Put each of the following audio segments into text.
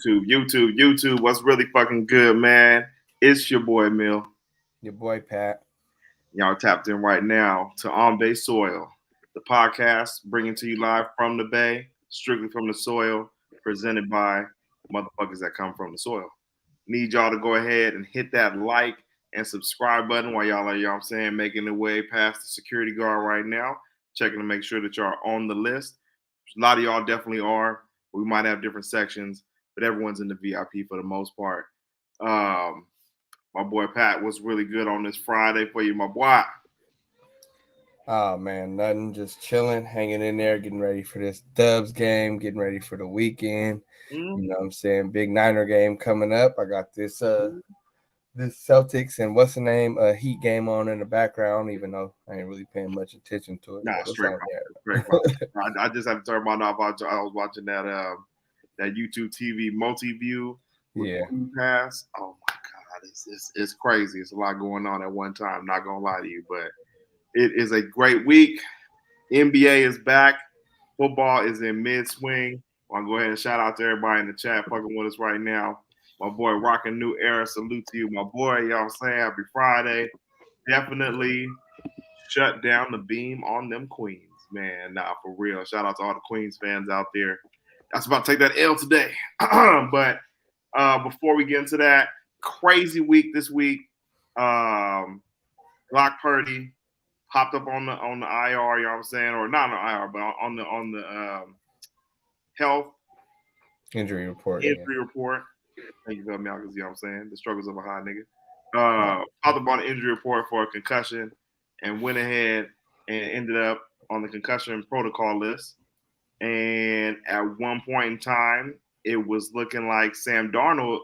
YouTube. What's really fucking good, man? It's your boy Mill. Your boy Pat. Y'all tapped in right now to On Bay Soil, the podcast bringing to you live from the Bay, strictly from the soil, presented by motherfuckers that come from the soil. Need y'all to go ahead and hit that like and subscribe button while y'all are, you know what I'm saying, making the way past the security guard right now, checking to make sure that y'all are on the list. A lot of y'all definitely are. We might have different sections, but everyone's in the VIP for the most part. My boy Pat was really good on this Friday for you, my boy. Oh man, nothing, just chilling, hanging in there, getting ready for this Dubs game, getting ready for the weekend. You know what I'm saying? Big Niner game coming up. I got this this Celtics and what's the name Heat game on in the background, even though I ain't really paying much attention to it. Nah, straight. I just had to turn mine off. I was watching that YouTube TV multi-view with pass. Oh my god, it's crazy. It's a lot going on at one time. Not gonna lie to you, but it is a great week. NBA is back. Football is in mid-swing. I'll go ahead and shout out to everybody in the chat fucking with us right now. My boy Rockin' New Era, salute to you, my boy. Y'all saying happy Friday. Definitely shut down the beam on them Queens, man. Nah, for real. Shout out to all the Queens fans out there. That's about to take that L today. But before we get into that, crazy week this week. Brock Purdy popped up on the IR, you know what I'm saying, or not on the IR, but on the health injury report. Thank you for me out, because you know what I'm saying, the struggles of a high nigga. Popped up on the injury report for a concussion, and went ahead and ended up on the concussion protocol list. And at one point in time, it was looking like Sam Darnold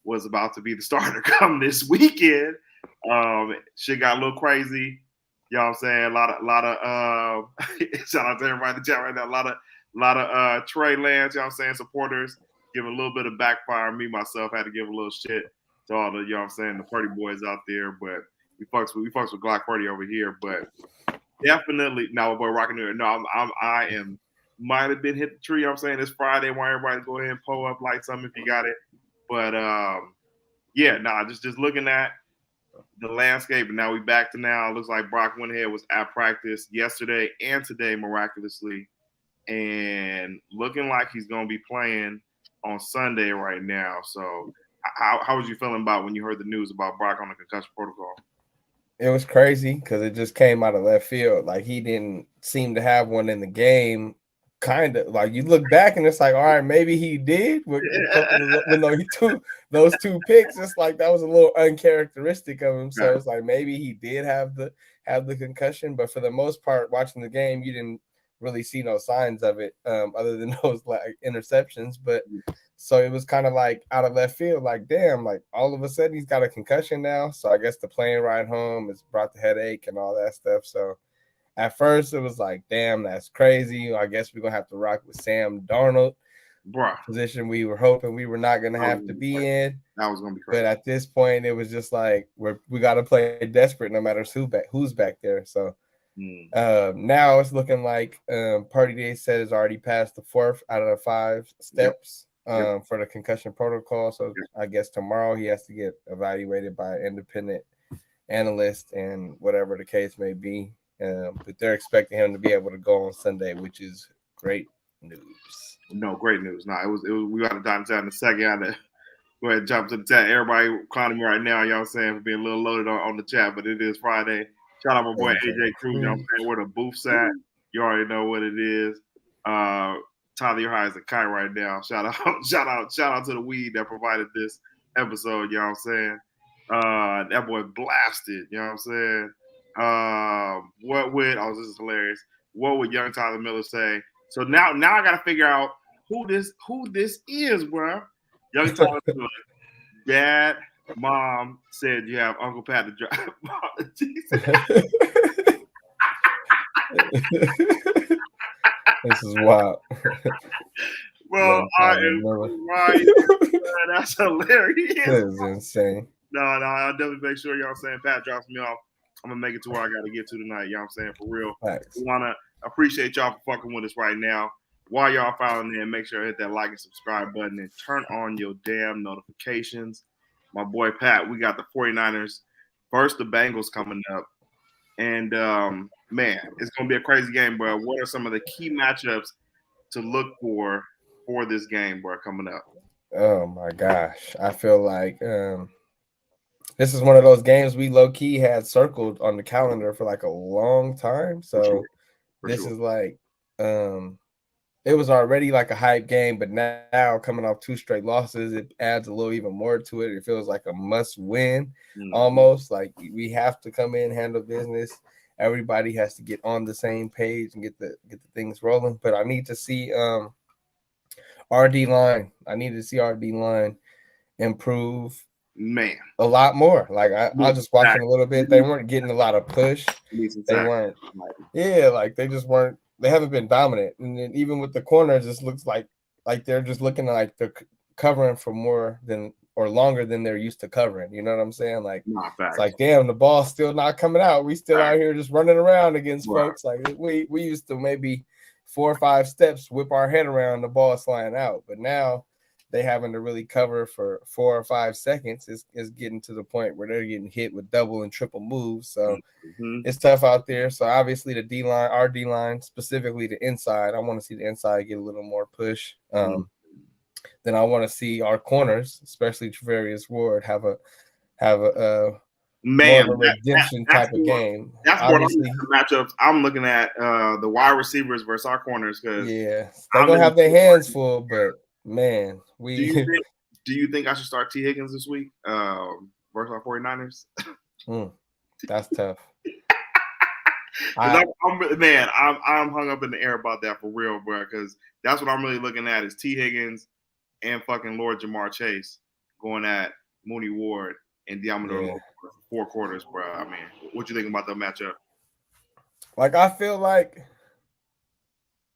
was about to be the starter come this weekend. Shit got a little crazy. You know what I'm saying? A lot of shout out to everybody in the chat right now. A lot of Trey Lance, you know what I'm saying, supporters giving a little bit of backfire. Me myself had to give a little shit to all the, you know what I'm saying, the Purdy boys out there. But we fucks with Glock Purdy over here. But definitely, now my boy Rockin' New Era. No, I am might have been hit the tree. You know what I'm saying, this Friday. Why everybody go ahead and pull up, like something if you got it. But just looking at the landscape, and now we back to now. It looks like Brock went ahead, was at practice yesterday and today miraculously, and looking like he's going to be playing on Sunday right now. So how was you feeling about when you heard the news about Brock on the concussion protocol? It was crazy because it just came out of left field. Like, he didn't seem to have one in the game. Kind of like, you look back and it's like, all right, maybe he did when he took those two picks. It's like that was a little uncharacteristic of him. So it's like maybe he did have the concussion, but for the most part, watching the game, you didn't really see no signs of it, other than those like interceptions. But so it was kind of like out of left field, like, damn, like all of a sudden he's got a concussion now. So I guess the plane ride home has brought the headache and all that stuff. So at first, it was like, damn, that's crazy. I guess we're going to have to rock with Sam Darnold. Position we were hoping we were not going to have to be in. That was going to be crazy. But at this point, it was just like, we got to play desperate no matter who's back there. So now it's looking like Purdy Day said is already passed the 4th out of the 5 steps for the concussion protocol. So I guess tomorrow he has to get evaluated by an independent analyst and whatever the case may be. But they're expecting him to be able to go on Sunday, which is great news. No, great news. No, it was. We got to dive into that in a second. I had to go ahead and jump to the chat. Everybody clowning me right now, you know what I'm saying, for being a little loaded on the chat, but it is Friday. Shout out my boy AJ Cruz, you know what I'm saying, where the booth's at. You already know what it is. Tyler, your high as a kite right now. Shout out to the weed that provided this episode, you know what I'm saying. That boy blasted, you know what I'm saying. This is hilarious. What would young Tyler Miller say? So now I gotta figure out who this is, bro. Young Tyler Miller, dad, mom said you have Uncle Pat to drive. This is wild. Bro, I am right. That's hilarious. That is insane. No, I'll definitely make sure, you know what I'm saying, Pat drops me off. I'm going to make it to where I got to get to tonight, you know what I'm saying, for real. Thanks. We want to appreciate y'all for fucking with us right now. While y'all following in, make sure to hit that like and subscribe button and turn on your damn notifications. My boy Pat, we got the 49ers versus the Bengals coming up. And man, it's gonna be a crazy game, bro. What are some of the key matchups to look for this game, bro, coming up? Oh my gosh. I feel like this is one of those games we low key had circled on the calendar for like a long time. So this is like it was already like a hype game, but now coming off 2 straight losses, it adds a little even more to it. It feels like a must win almost. Like we have to come in, handle business. Everybody has to get on the same page and get the things rolling. But I need to see our D line. I need to see our D line improve a lot more. Like I was just watching a little bit. They weren't getting a lot of push. They weren't. Yeah, like they just weren't. They haven't been dominant. And then even with the corners, it looks like they're just looking like they're covering for more than or longer than they're used to covering. You know what I'm saying? Like it's like, damn, the ball's still not coming out. We still out here just running around against folks. Like we used to maybe 4 or 5 steps, whip our head around, the ball sliding out. But now they having to really cover for 4 or 5 seconds is getting to the point where they're getting hit with double and triple moves. So it's tough out there. So obviously the D line, our D line, specifically the inside, I want to see the inside get a little more push. Then I want to see our corners, especially Travarius Ward, have a man, more of a redemption type of game. That's obviously one of the matchups I'm looking at. The wide receivers versus our corners, because they're gonna have their hands full. But man, do you think I should start T. Higgins this week versus our 49ers? That's tough. I'm hung up in the air about that for real, bro. Because that's what I'm really looking at is T. Higgins and fucking Lord Jamar Chase going at Mooney Ward and Diamador for 4 quarters, bro. I mean, what you think about that matchup? Like, I feel like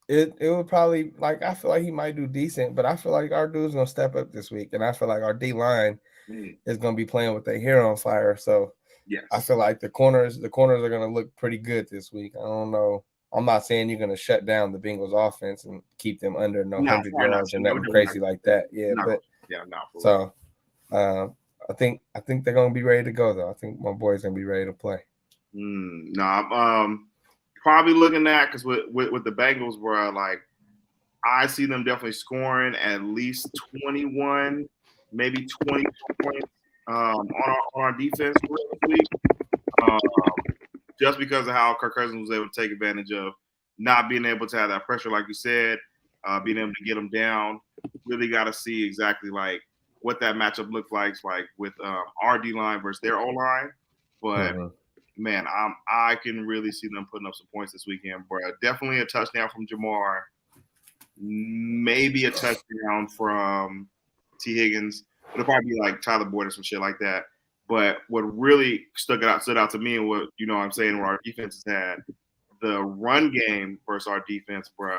it would probably, like, I feel like he might do decent, but I feel like our dude's gonna step up this week, and I feel like our D line is gonna be playing with their hair on fire. So I feel like the corners are gonna look pretty good this week. I don't know. I'm not saying you're gonna shut down the Bengals offense and keep them under 100 yards or nothing crazy like that. So I think they're gonna be ready to go though. I think my boy's gonna be ready to play. I'm probably looking at, because with the Bengals, where like I see them definitely scoring at least 21, maybe 20 points on our defense this week. Just because of how Kirk Cousins was able to take advantage of not being able to have that pressure, like you said, being able to get them down. Really got to see exactly like what that matchup looks like with our D line versus their O line. But man, I can really see them putting up some points this weekend, bro. Definitely a touchdown from Jamar, maybe a touchdown from T. Higgins. It'll probably be like Tyler Boyd or some shit like that. But what really stood out to me, and what I'm saying, where our defense has had the run game versus our defense, bro.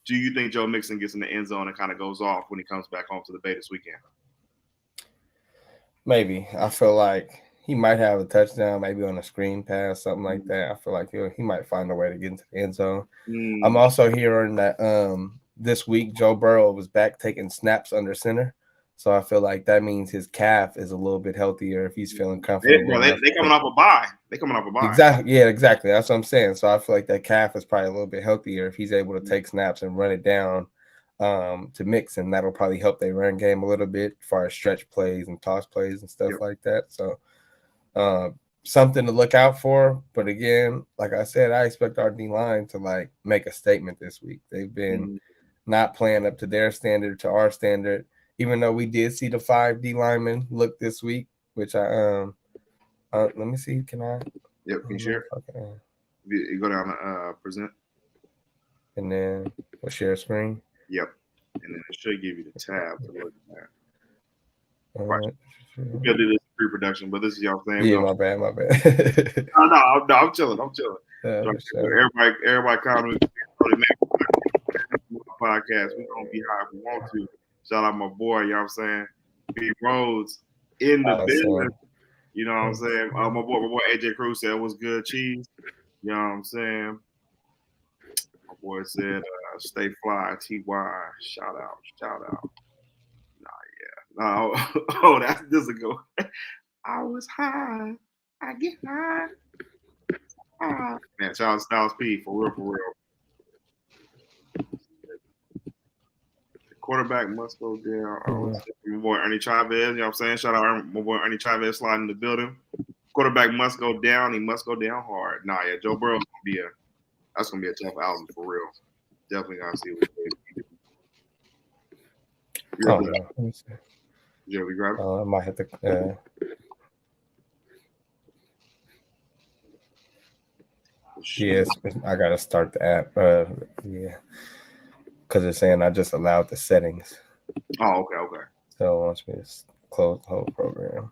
Do you think Joe Mixon gets in the end zone and kind of goes off when he comes back home to the Bay this weekend? Maybe. I feel like he might have a touchdown, maybe on a screen pass, something like that. I feel like he might find a way to get into the end zone. I'm also hearing that this week Joe Burrow was back taking snaps under center. So I feel like that means his calf is a little bit healthier if he's feeling comfortable. They coming off a bye. Exactly. Yeah, exactly. That's what I'm saying. So I feel like that calf is probably a little bit healthier if he's able to take snaps and run it down to mix, and that'll probably help their run game a little bit as far as stretch plays and toss plays and stuff like that. So something to look out for. But again, like I said, I expect our D line to like make a statement this week. They've been not playing up to their standard, to our standard. Even though we did see the 5 D linemen look this week, which I let me see. Can I? Yep. Can you share? Okay. You go down to present, and then we'll share screen. Yep. And then it should give you the tab to look at. Right. We'll do this pre-production, but this is y'all thing. Yeah, my bad. No, I'm chilling. Everybody comment. Podcast. We're gonna be high if we want to. Shout out my boy, you know what I'm saying? B Rhodes in the business. You know what I'm saying? My boy AJ Cruz said it was good cheese. You know what I'm saying? My boy said Stay fly, TY. Shout out. No, oh, that's this a go. I was high. I get high. Man, shout out Styles P for real. The quarterback must go down. My boy Ernie Chavez, you know what I'm saying? Shout out my boy Ernie Chavez sliding in the building. Quarterback must go down. He must go down hard. Nah, yeah, Joe Burrow's that's gonna be a tough album for real. Definitely gotta see what they do. Yeah, we grab it. I might have to. Yes, I gotta start the app. Yeah, because it's saying I just allowed the settings. Oh, okay. So it wants me to close the whole program.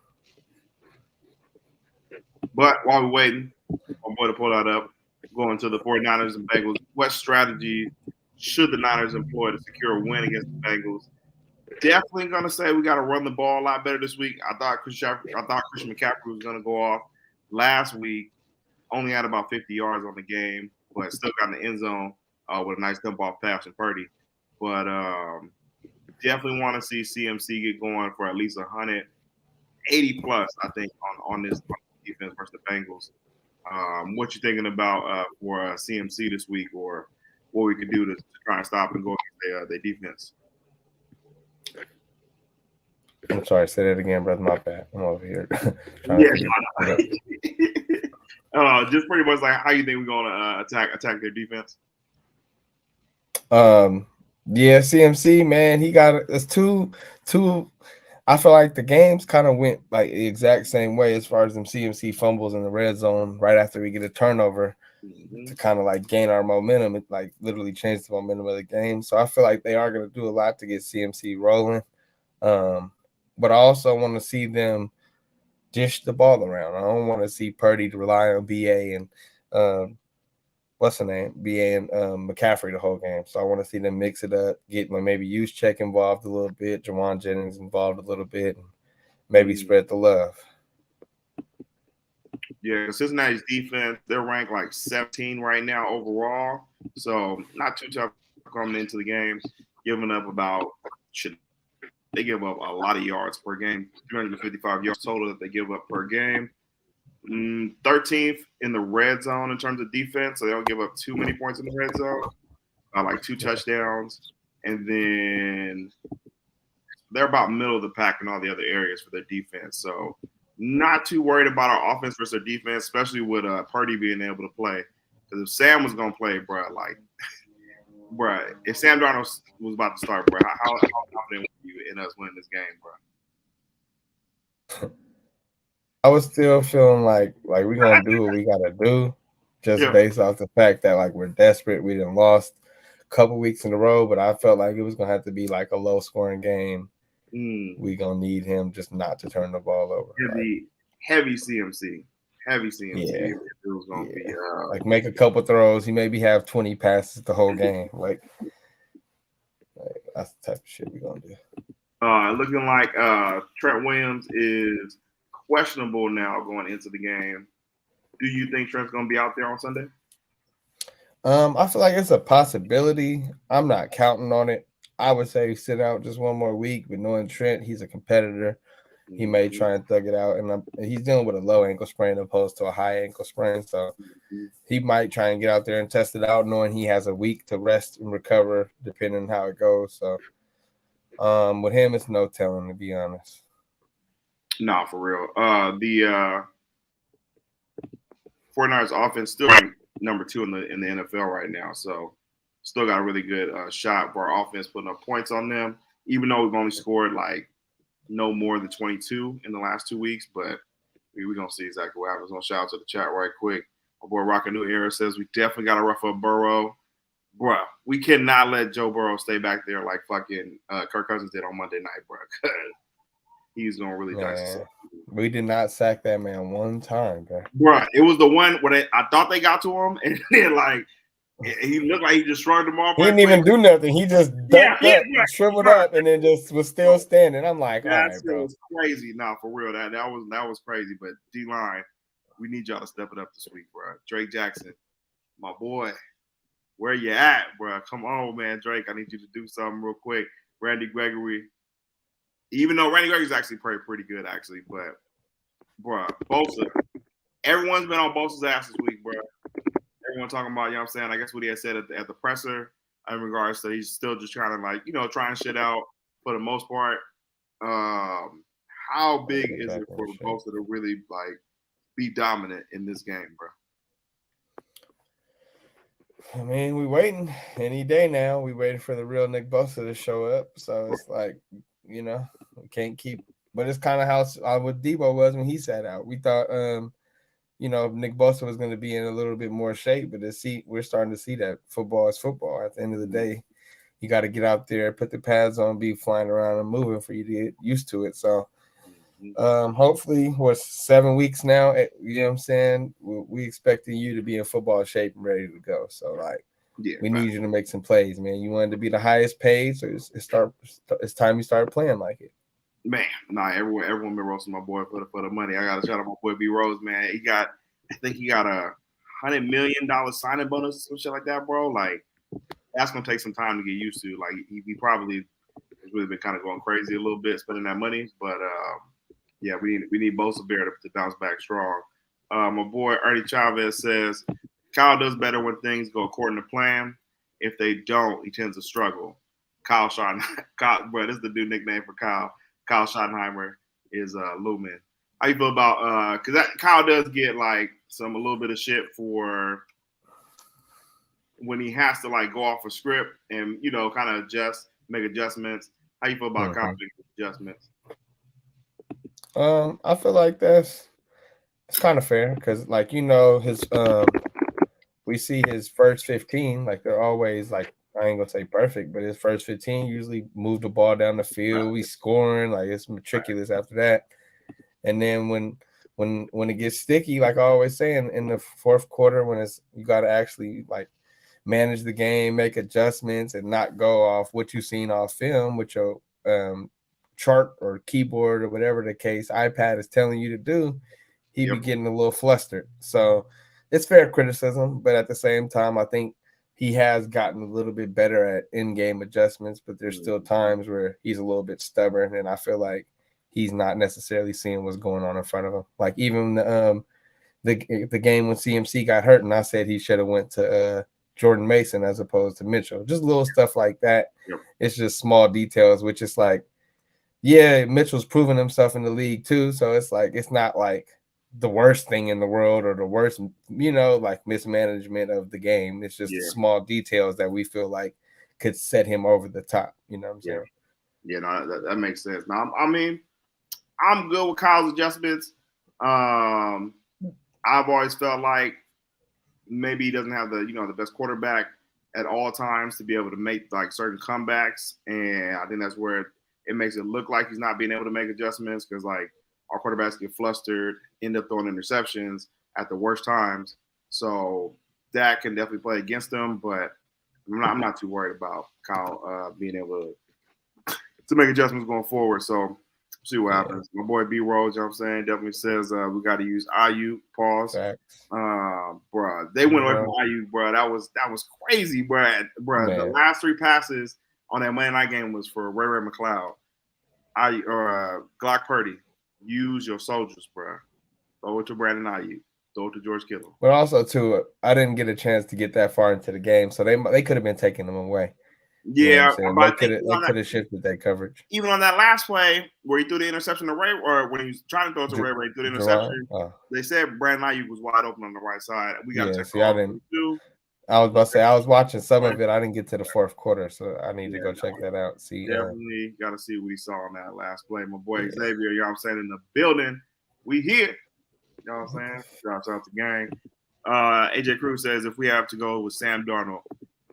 But while we're waiting, my boy to pull that up, going to the 49ers and Bengals, what strategy should the Niners employ to secure a win against the Bengals? Definitely going to say we got to run the ball a lot better this week. I thought Christian McCaffrey was going to go off last week. Only had about 50 yards on the game, but still got in the end zone with a nice dump off pass from Purdy. But definitely want to see CMC get going for at least 180 plus, I think, on this defense versus the Bengals. What you thinking about for CMC this week, or what we could do to try and stop and go against their defense? I'm sorry, say that again, brother. My bad. I'm over here. Just pretty much like how you think we're gonna attack their defense. Yeah, CMC, man, he got it's two. I feel like the games kind of went like the exact same way as far as them CMC fumbles in the red zone right after we get a turnover to kind of like gain our momentum. It like literally changed the momentum of the game. So I feel like they are going to do a lot to get CMC rolling. But I also want to see them dish the ball around. I don't want to see Purdy to rely on BA and what's the name? BA and McCaffrey the whole game. So I want to see them mix it up, get maybe Juszczyk involved a little bit, Jawan Jennings involved a little bit, and maybe spread the love. Yeah, Cincinnati's defense, they're ranked like 17 right now overall. So not too tough coming into the game, giving up they give up a lot of yards per game, 355 yards total that they give up per game. 13th in the red zone in terms of defense, so they don't give up too many points in the red zone, like 2 touchdowns. And then they're about middle of the pack in all the other areas for their defense. So not too worried about our offense versus their defense, especially with Purdy being able to play. Because if Sam was going to play, if Sam Darnold was about to start, how confident were you in us winning this game, bro? I was still feeling like we're gonna do what we gotta do, just based off the fact that like we're desperate. We done lost a couple weeks in a row, but I felt like it was gonna have to be like a low scoring game. We gonna need him just not to turn the ball over. Heavy CMC. Yeah. It was gonna be like make a couple throws. He maybe have 20 passes the whole game. Like that's the type of shit we gonna do. Looking like Trent Williams is questionable now going into the game. Do you think Trent's going to be out there on Sunday? I feel like it's a possibility. I'm not counting on it. I would say sit out just one more week, but knowing Trent, he's a competitor. He may try and thug it out, and he's dealing with a low ankle sprain opposed to a high ankle sprain, so he might try and get out there and test it out, knowing he has a week to rest and recover, depending on how it goes. So, with him, it's no telling, to be honest. No, for real. The 49ers offense still number 2 in the NFL right now, so still got a really good shot for our offense putting up points on them, even though we've only scored like no more than 22 in the last 2 weeks, but we're going to see exactly what happens. I'm going to shout out to the chat right quick. My boy Rock a New Era says we definitely got to rough up Burrow. Bruh, we cannot let Joe Burrow stay back there like fucking Kirk Cousins did on Monday night, bro. He's going to really dice. We did not sack that man one time, bro. Bruh, it was the one where I thought they got to him, and then like he looked like he just shrugged them off. He didn't even do nothing. He just ducked up, shriveled up, and then just was still standing. I'm like, all right, bro. Was crazy. Nah, for real. That was crazy. But D-line, we need y'all to step it up this week, bro. Drake Jackson, my boy. Where you at, bro? Come on, man, Drake. I need you to do something real quick. Randy Gregory, even though Randy Gregory's actually pretty good, actually, but bro, Bosa. Everyone's been on Bosa's ass this week, bro. Everyone talking about, you know what I'm saying? I guess what he had said at the presser in regards to he's still just trying to, like, you know, trying shit out for the most part. How big is it for Bosa to really, like, be dominant in this game, bro? I mean, we waiting any day now. We waiting for the real Nick Bosa to show up. So it's like, you know, we can't keep. But it's kind of how what Debo was when he sat out. We thought, you know, Nick Bosa was going to be in a little bit more shape, but we're starting to see that football is football. At the end of the day, you got to get out there, put the pads on, be flying around and moving for you to get used to it. So hopefully, we're 7 weeks now. You know what I'm saying? We expecting you to be in football shape and ready to go. So, like, we need you to make some plays, man. You wanted to be the highest paid, so it's time you start playing like it. Man, nah, everyone been roasting my boy for the money. I got to shout out my boy B Rose, man. I think he got a $100 million signing bonus or some shit like that, bro. Like, that's gonna take some time to get used to. Like, he probably has really been kind of going crazy a little bit spending that money, but yeah, we need Bosa Bear to bounce back strong. My boy Ernie Chavez says Kyle does better when things go according to plan. If they don't, he tends to struggle. Kyle, bro, this is the new nickname for Kyle. Kyle Schottenheimer is Lumen. How you feel about because Kyle does get like a little bit of shit for when he has to like go off a script and, you know, kind of make adjustments. How you feel about Kyle making adjustments? I feel like it's kind of fair because, like, you know, we see his first 15, like, they're always like, I ain't gonna say perfect, but his first 15 usually move the ball down the field. We scoring, like, it's meticulous after that. And then when it gets sticky, like I always say, in the fourth quarter, when you got to actually like manage the game, make adjustments, and not go off what you've seen off film with your chart or keyboard or whatever the case iPad is telling you to do, he be getting a little flustered. So it's fair criticism, but at the same time, I think he has gotten a little bit better at in-game adjustments, but there's still times where he's a little bit stubborn, and I feel like he's not necessarily seeing what's going on in front of him. Like, even the game when CMC got hurt, and I said he should have went to Jordan Mason as opposed to Mitchell. Just little stuff like that. It's just small details, which is like, yeah, Mitchell's proven himself in the league too, so it's like it's not like the worst thing in the world or the worst, you know, like mismanagement of the game. It's just small details that we feel like could set him over the top. You know what I'm saying? Yeah, no, that makes sense. Now, I mean, I'm good with Kyle's adjustments. I've always felt like maybe he doesn't have the best quarterback at all times to be able to make like certain comebacks, and I think that's where it makes it look like he's not being able to make adjustments because like our quarterbacks get flustered, end up throwing interceptions at the worst times. So that can definitely play against them, but I'm not too worried about Kyle being able to make adjustments going forward. So see what happens. My boy B Rose, you know what I'm saying, definitely says we got to use IU. Pause. Bro, they went away from IU, bro. That was crazy, bro. The last three passes on that Monday night game was for Ray McLeod. Glock Purdy. Use your soldiers, bro. Throw it to Brandon Ayuk. Throw it to George Kittle. But also, too, I didn't get a chance to get that far into the game, so they could have been taking them away. Yeah, you know they could have shifted that coverage. Even on that last play where he threw the interception to Ray, or when he was trying to throw it to Ray, he threw the interception. They said Brandon Ayuk was wide open on the right side. We got to check I was about to say I was watching some of it. I didn't get to the fourth quarter, so I need to go check that out. See, definitely got to see what he saw on that last play. My boy Xavier, you know what I'm saying, in the building. We here. You know what I'm saying? Shouts out the gang. AJ Cruz says, if we have to go with Sam Darnold,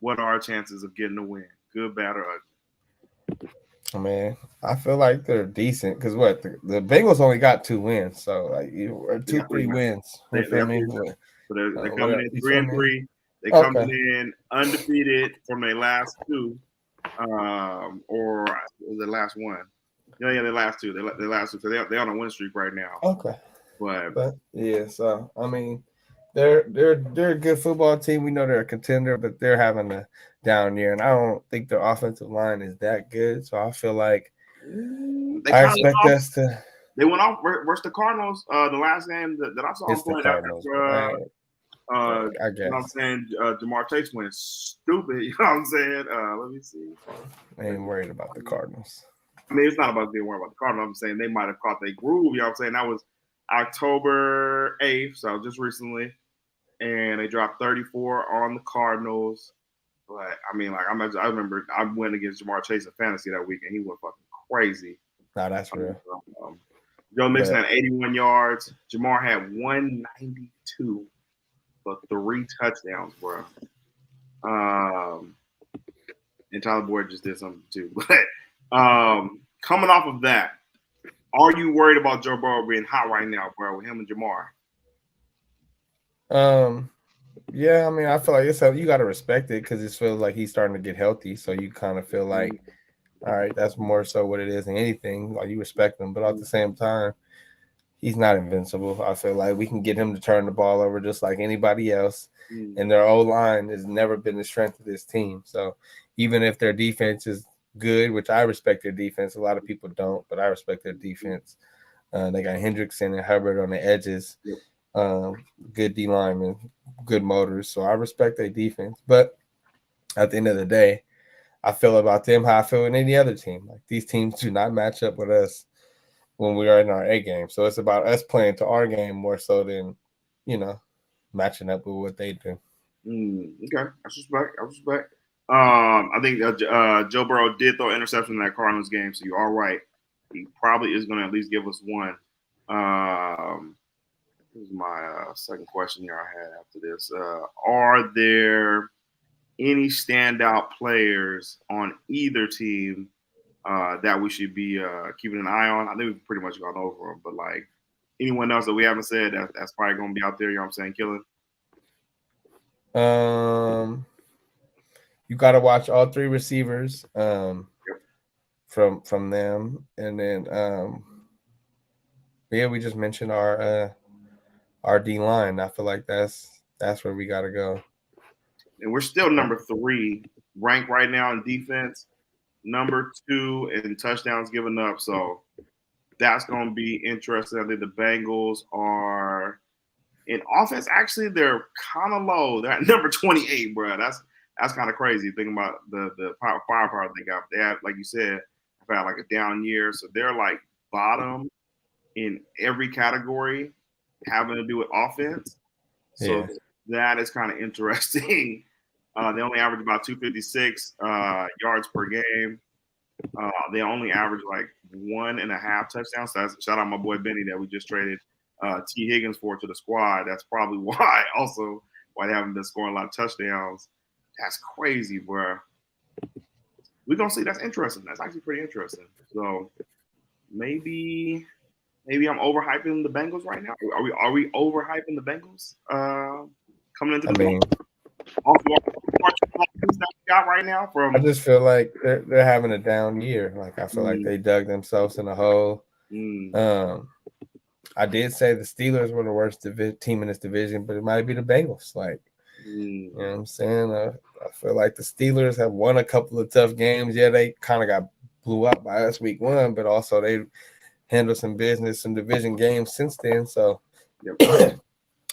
what are our chances of getting a win? Good, bad, or ugly? I mean, I feel like they're decent because the Bengals only got 2 wins, so like 3 wins. You feel me? So they're coming in 3-3. They coming in undefeated from their last 2, or the last one. Yeah, the last 2. The last 2. So they're on a win streak right now. Okay. But yeah, so I mean, they're a good football team. We know they're a contender, but they're having a down year, and I don't think their offensive line is that good. So I feel like I expect us to. They went off versus the Cardinals. The last game that I saw them It's the play. Cardinals. I guess. You know what I'm saying? Jamar Chase went stupid. You know what I'm saying? Let me see. I ain't worried about the Cardinals. I mean, it's not about being worried about the Cardinals. I'm saying they might have caught their groove. You know what I'm saying? That was October 8th, so just recently. And they dropped 34 on the Cardinals. But, I mean, like, I remember I went against Jamar Chase in fantasy that week, and he went fucking crazy. Nah, that's real. Joe Mixon had 81 yards. Jamar had 192 for 3 touchdowns, bro. And Tyler Boyd just did something too. But coming off of that, are you worried about Joe Burrow being hot right now, bro, with him and Jamar? Yeah, I mean, I feel like you got to respect it because it feels like he's starting to get healthy. So you kind of feel like, all right, that's more so what it is than anything. Like you respect him, but at the same time, he's not invincible. I feel like we can get him to turn the ball over just like anybody else. And their O-line has never been the strength of this team. So even if their defense is good, which I respect their defense, a lot of people don't, but I respect their defense. They got Hendrickson and Hubbard on the edges. Good D linemen, good motors. So I respect their defense. But at the end of the day, I feel about them how I feel with any other team. Like these teams do not match up with us when we are in our A game. So it's about us playing to our game more so than, matching up with what they do. Okay. I respect. I think Joe Burrow did throw an interception in that Cardinals game, so you are right. He probably is going to at least give us one. This is my second question here I had after this. Are there any standout players on either team that we should be keeping an eye on? I think we've pretty much gone over them, but like anyone else that we haven't said that's probably going to be out there, you know what I'm saying, killing? You got to watch all 3 receivers from them, and then we just mentioned our D line. I feel like that's where we got to go. And we're still number 3 ranked right now in defense, number 2 in touchdowns given up. So that's going to be interesting. I think the Bengals are in offense. Actually, they're kind of low. They're at number 28, bro. That's kind of crazy. Thinking about the firepower they got. They have, like you said, have had like a down year, so they're like bottom in every category having to do with offense. So that is kind of interesting. They only average about 256 yards per game. They only average like 1.5 touchdowns. So shout out my boy Benny that we just traded T. Higgins for to the squad. That's probably why they haven't been scoring a lot of touchdowns. That's crazy, bro. We're gonna see. That's interesting. That's actually pretty interesting. So maybe I'm overhyping the Bengals right now. Are we overhyping the Bengals coming into the that we got right now? I just feel like they're having a down year. Like I feel like they dug themselves in a hole. I did say the Steelers were the worst team in this division, but it might be the Bengals. Like, you know what I'm saying? I feel like the Steelers have won a couple of tough games. Yeah, they kind of got blew up by us week 1, but also they handled some division games since then. So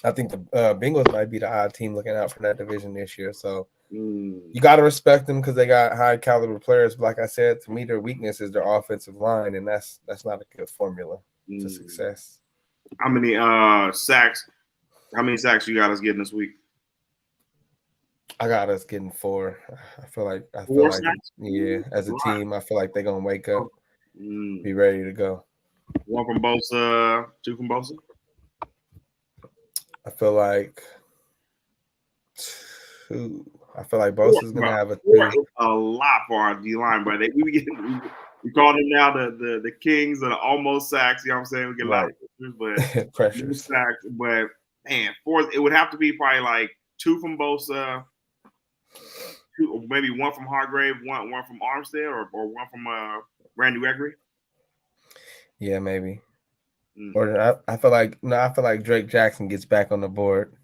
I think the Bengals might be the odd team looking out for that division this year. So you got to respect them because they got high caliber players. But like I said, to me, their weakness is their offensive line, and that's not a good formula to success. How many sacks? How many sacks you got us getting this week? I got us getting 4. I feel like as a team, I feel like they're gonna wake up, be ready to go. 1 from Bosa, 2 from Bosa. I feel like 2. I feel like Bosa's gonna have a 3. A lot for our D line, but we call them now the Kings of the almost sacks. You know what I'm saying? We get a lot of pressures, but sacks. But man, 4. It would have to be probably like 2 from Bosa, 2, maybe 1 from Hargrave, one from Armstead, or 1 from Randy Gregory. Yeah, maybe. Or I feel like Drake Jackson gets back on the board.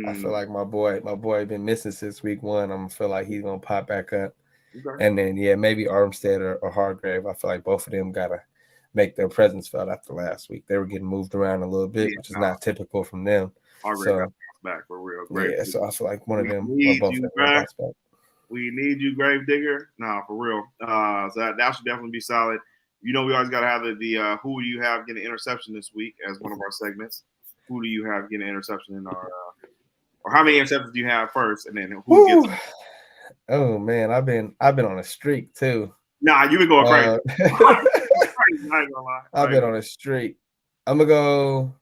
I feel like my boy been missing since week 1. I'm feel like he's gonna pop back up. Okay. And then maybe Armstead or Hargrave. I feel like both of them gotta make their presence felt after last week. They were getting moved around a little bit, which is not typical from them. Hargrave got back for real. Yeah, so I feel like one of them or both of them bounce back. We need you, Gravedigger. No, for real. So that should definitely be solid. We always got to have the who do you have getting an interception this week as one of our segments. Who do you have getting an interception in our or how many interceptions do you have first, and then who gets? Oh man, I've been on a streak too. Nah, you've been going crazy. I ain't gonna lie. I've been on a streak. I'm gonna go.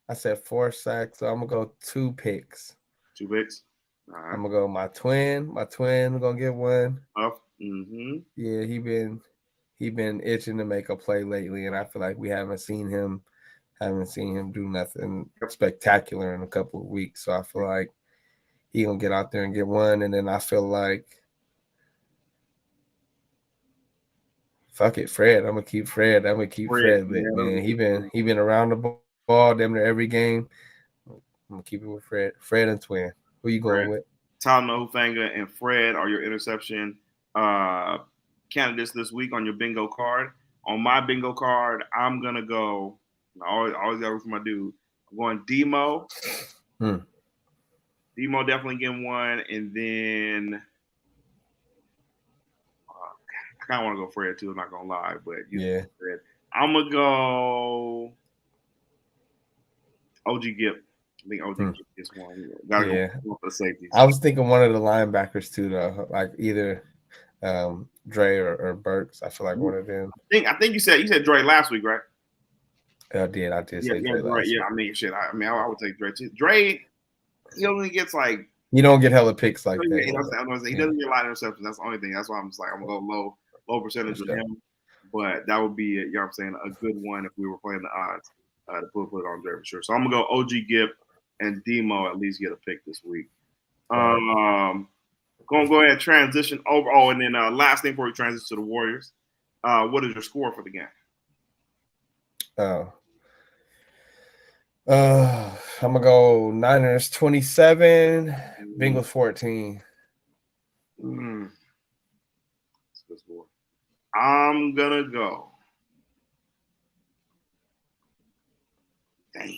I said 4 sacks, so I'm gonna go 2 picks. 2 picks. All right. I'm gonna go my twin. My twin gonna get one. Mm-hmm. Yeah, he been itching to make a play lately, and I feel like we haven't seen him do nothing spectacular in a couple of weeks. So I feel like he gonna get out there and get one, and then I feel like fuck it, Fred. I'm gonna keep Fred. Fred lit, man. He been around the ball damn near every game. I'm gonna keep it with Fred. Fred and twin. Who you going with? Tom Hufanga and Fred are your interception candidates this week on your bingo card. On my bingo card, I'm gonna go. I always got to root for my dude. I'm going Demo. Demo definitely getting one, and then I kind of want to go Fred too. I'm not gonna lie, but Fred. I'm gonna go OG Gipp. I think OG Gipp gets one. Gotta go for the safety. I was thinking one of the linebackers too, though, like either Dre or Burks. I feel like one of them. I think you said Dre last week, right? I did say Dre last week. I mean, shit. I would take Dre too. Dre, he only gets like. You don't get hella picks like that. He doesn't get a lot of interceptions. That's the only thing. That's why I'm just like, I'm gonna go low percentage with him. But that would be, you know what I'm saying, a good one if we were playing the odds to put it on Dre for sure. So I'm gonna go OG Gipp and Demo at least get a pick this week. Gonna go ahead and transition over. Oh, and then last thing before we transition to the Warriors, what is your score for the game? I'm gonna go Niners 27, Bengals 14. That's a good score. I'm gonna go. Damn.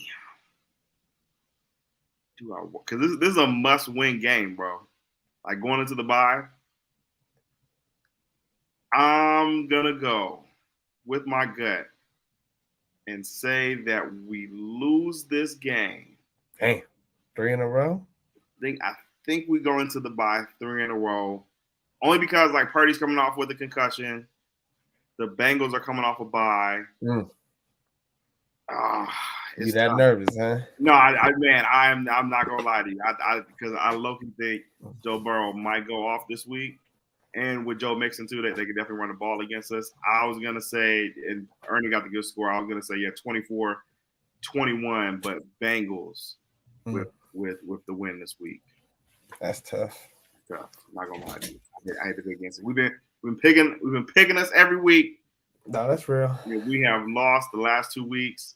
Because this is a must-win game, bro. Like going into the bye. I'm gonna go with my gut and say that we lose this game. Hey, 3 in a row? I think we go into the bye 3 in a row. Only because like Purdy's coming off with a concussion. The Bengals are coming off a bye. You that nervous, huh? No, I'm not gonna lie to you. Because I low-key think Joe Burrow might go off this week. And with Joe Mixon too, they could definitely run the ball against us. I was gonna say, and Ernie got the good score. I was gonna say, 24-21, but Bengals with the win this week. That's tough. I'm not gonna lie to you. I hate to pick against it. We've been picking us every week. No, that's real. We have lost the last 2 weeks,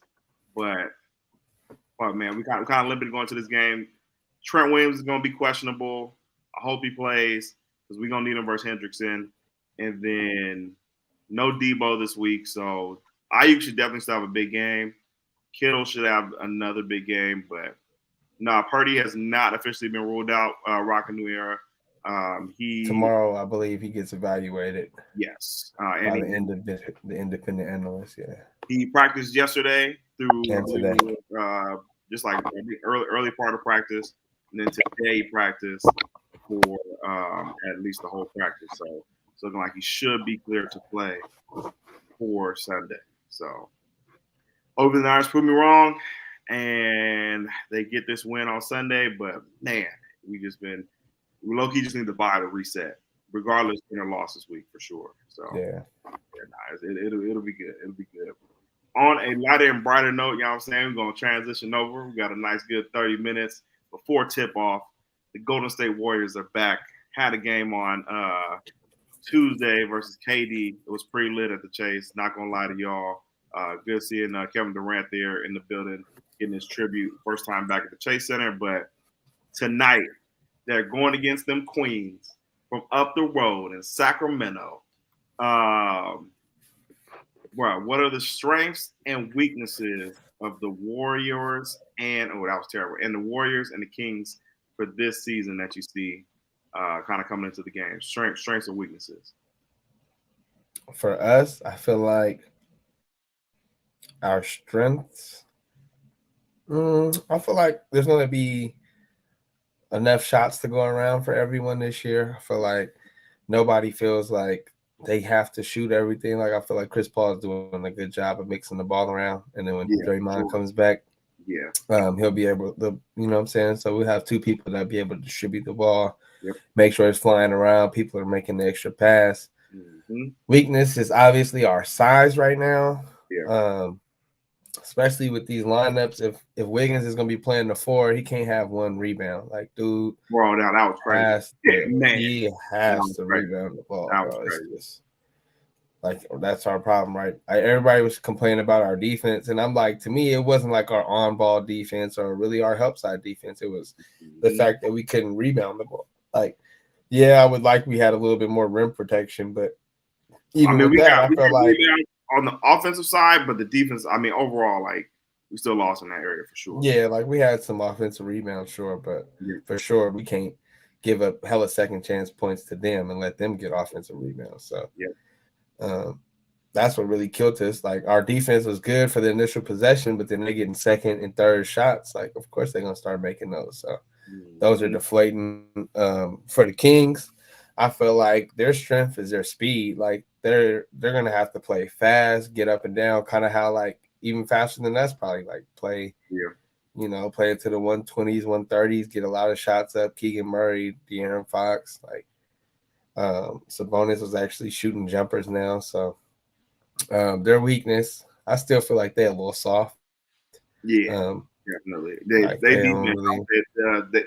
but man, we kind of limited going to this game. Trent Williams is gonna be questionable. I hope he plays. Because we're going to need him versus Hendrickson. And then no Debo this week. So Ayuk should definitely still have a big game. Kittle should have another big game. But Purdy has not officially been ruled out. Rocking New Era. Tomorrow, I believe he gets evaluated. Yes. By the independent analyst, yeah. He practiced yesterday through today. Just like early part of practice. And then today he practiced for at least the whole practice. So it's looking like he should be clear to play for Sunday. So over the Niners prove me wrong, and they get this win on Sunday. But man, we low-key just need to buy to reset, regardless of win or loss this week for sure. So it'll be good. It'll be good. On a lighter and brighter note, you know what I'm saying? We're gonna transition over. We got a nice good 30 minutes before tip-off. The Golden State Warriors are back. Had a game on Tuesday versus KD. It was pretty lit at the Chase. Not gonna lie to y'all. Good seeing Kevin Durant there in the building, getting his tribute. First time back at the Chase Center. But tonight, they're going against them Queens from up the road in Sacramento. What are the strengths and weaknesses of the Warriors and that was terrible. And the Warriors and the Kings for this season that you see kind of coming into the game? Strengths and weaknesses. For us, I feel like our strengths. I feel like there's going to be enough shots to go around for everyone this year. I feel like nobody feels like they have to shoot everything. Like I feel like Chris Paul is doing a good job of mixing the ball around, and then when Draymond comes back, he'll be able to, you know what I'm saying? So we have two people that be able to distribute the ball, make sure it's flying around. People are making the extra pass. Weakness is obviously our size right now. Especially with these lineups, if Wiggins is gonna be playing the 4, he can't have one rebound. Like, dude, bro, that was crazy. He has to rebound the ball. Bro. It's just, like, that's our problem, right? Everybody was complaining about our defense, and I'm like, to me, it wasn't like our on-ball defense or really our help side defense. It was the fact that we couldn't rebound the ball. Like, I would like we had a little bit more rim protection, but even with that, I feel like on the offensive side, but the defense, I mean, overall, like, we still lost in that area for sure. Yeah, like we had some offensive rebounds, sure, but for sure we can't give up hella second chance points to them and let them get offensive rebounds. So that's what really killed us. Like, our defense was good for the initial possession, but then they're getting second and third shots. Like, of course they're gonna start making those. So those are deflating. For the Kings, I feel like their strength is their speed. Like, they're gonna have to play fast, get up and down, kind of how, like, even faster than us, probably, like, play play into the 120s, 130s, get a lot of shots up. Keegan Murray, De'Aaron Fox, like, Sabonis was actually shooting jumpers now. So their weakness, I still feel like they're a little soft. Definitely. They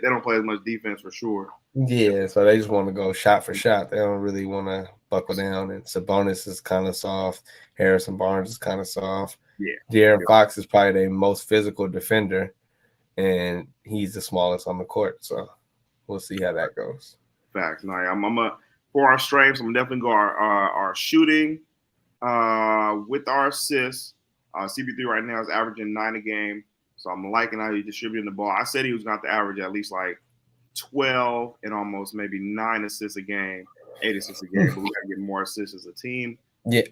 don't play as much defense for sure. Yeah, so they just want to go shot for shot. They don't really want to buckle down. And Sabonis is kind of soft. Harrison Barnes is kind of soft. De'Aaron Fox is probably the most physical defender, and he's the smallest on the court. So we'll see how that goes. Facts. No, for our strengths, I'm definitely go our shooting with our assists. CP3 right now is averaging 9 a game. So I'm liking how he's distributing the ball. I said he was going to average at least like 12 and almost maybe 9 assists a game, 8 assists a game. But we got to get more assists as a team. Yeah.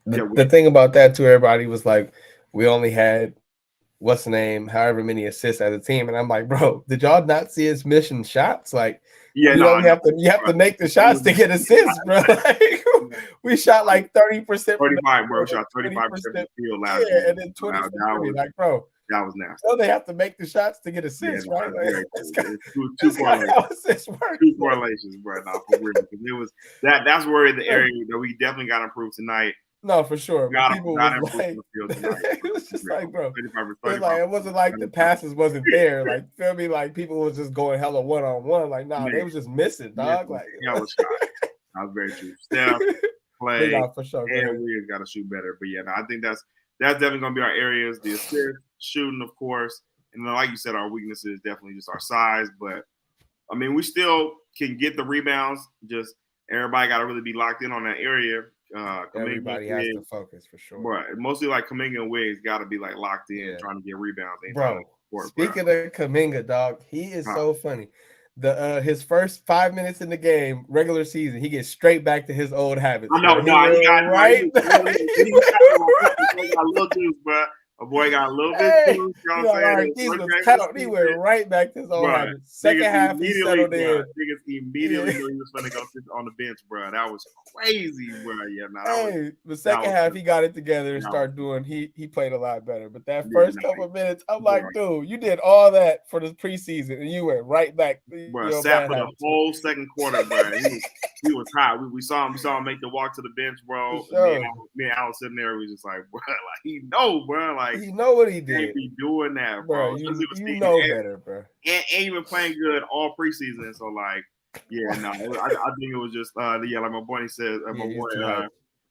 The thing about that too, everybody was like, we only had what's the name, however many assists as a team, and I'm like, bro, did y'all not see us missing shots? Like, you have to make the shots to get assists, bro. Like, we shot like 30%. 35, bro. We shot 35% from the field last year. And then 20 from three. Like, bro, that was nasty. So they have to make the shots to get assists, right? Like, two correlations, bro. No, for real. It was that's where the area that we definitely got to improve tonight. No, for sure. People was like, it was just like, bro, it wasn't like the passes wasn't there. Like, feel me? Like, people was just going hella one-on-one. Like, nah, they was just missing, dog. Like, that was very true. Steph, Clay, for sure, and we got to shoot better. But yeah, no, I think that's definitely gonna be our areas. The assist, shooting, of course, and then, like you said, our weakness is definitely just our size. But I mean, we still can get the rebounds. Just everybody got to really be locked in on that area. Everybody has to focus for sure. Right. Mostly like Kuminga and Wiggs got to be like locked in, trying to get rebounds. Bro, speaking of Kuminga, dog, he is so funny. His first 5 minutes in the game, regular season, he gets straight back to his old habits. I know, dog. He got right. He got a little juice, bro. A boy got a little bit too. You know what I'm saying? He went right back to his old habits. Second half, he settled in. Niggas immediately knew he was going to go sit on the bench, bro. That was crazy, bro. Yeah, the second half, he got it together and started doing. He played a lot better. But that first couple of minutes, I'm like, dude, you did all that for the preseason, and you went right back. Bro, sat for the whole second quarter, bro. He was hot. We saw him make the walk to the bench, bro. Sure. Me and Al sitting there, we just like, bro, like he know, bro, like he know what he did. Can't be doing that, bro. You know better, bro. And even playing good all preseason. So like, yeah, no, I think it was just like my boy said,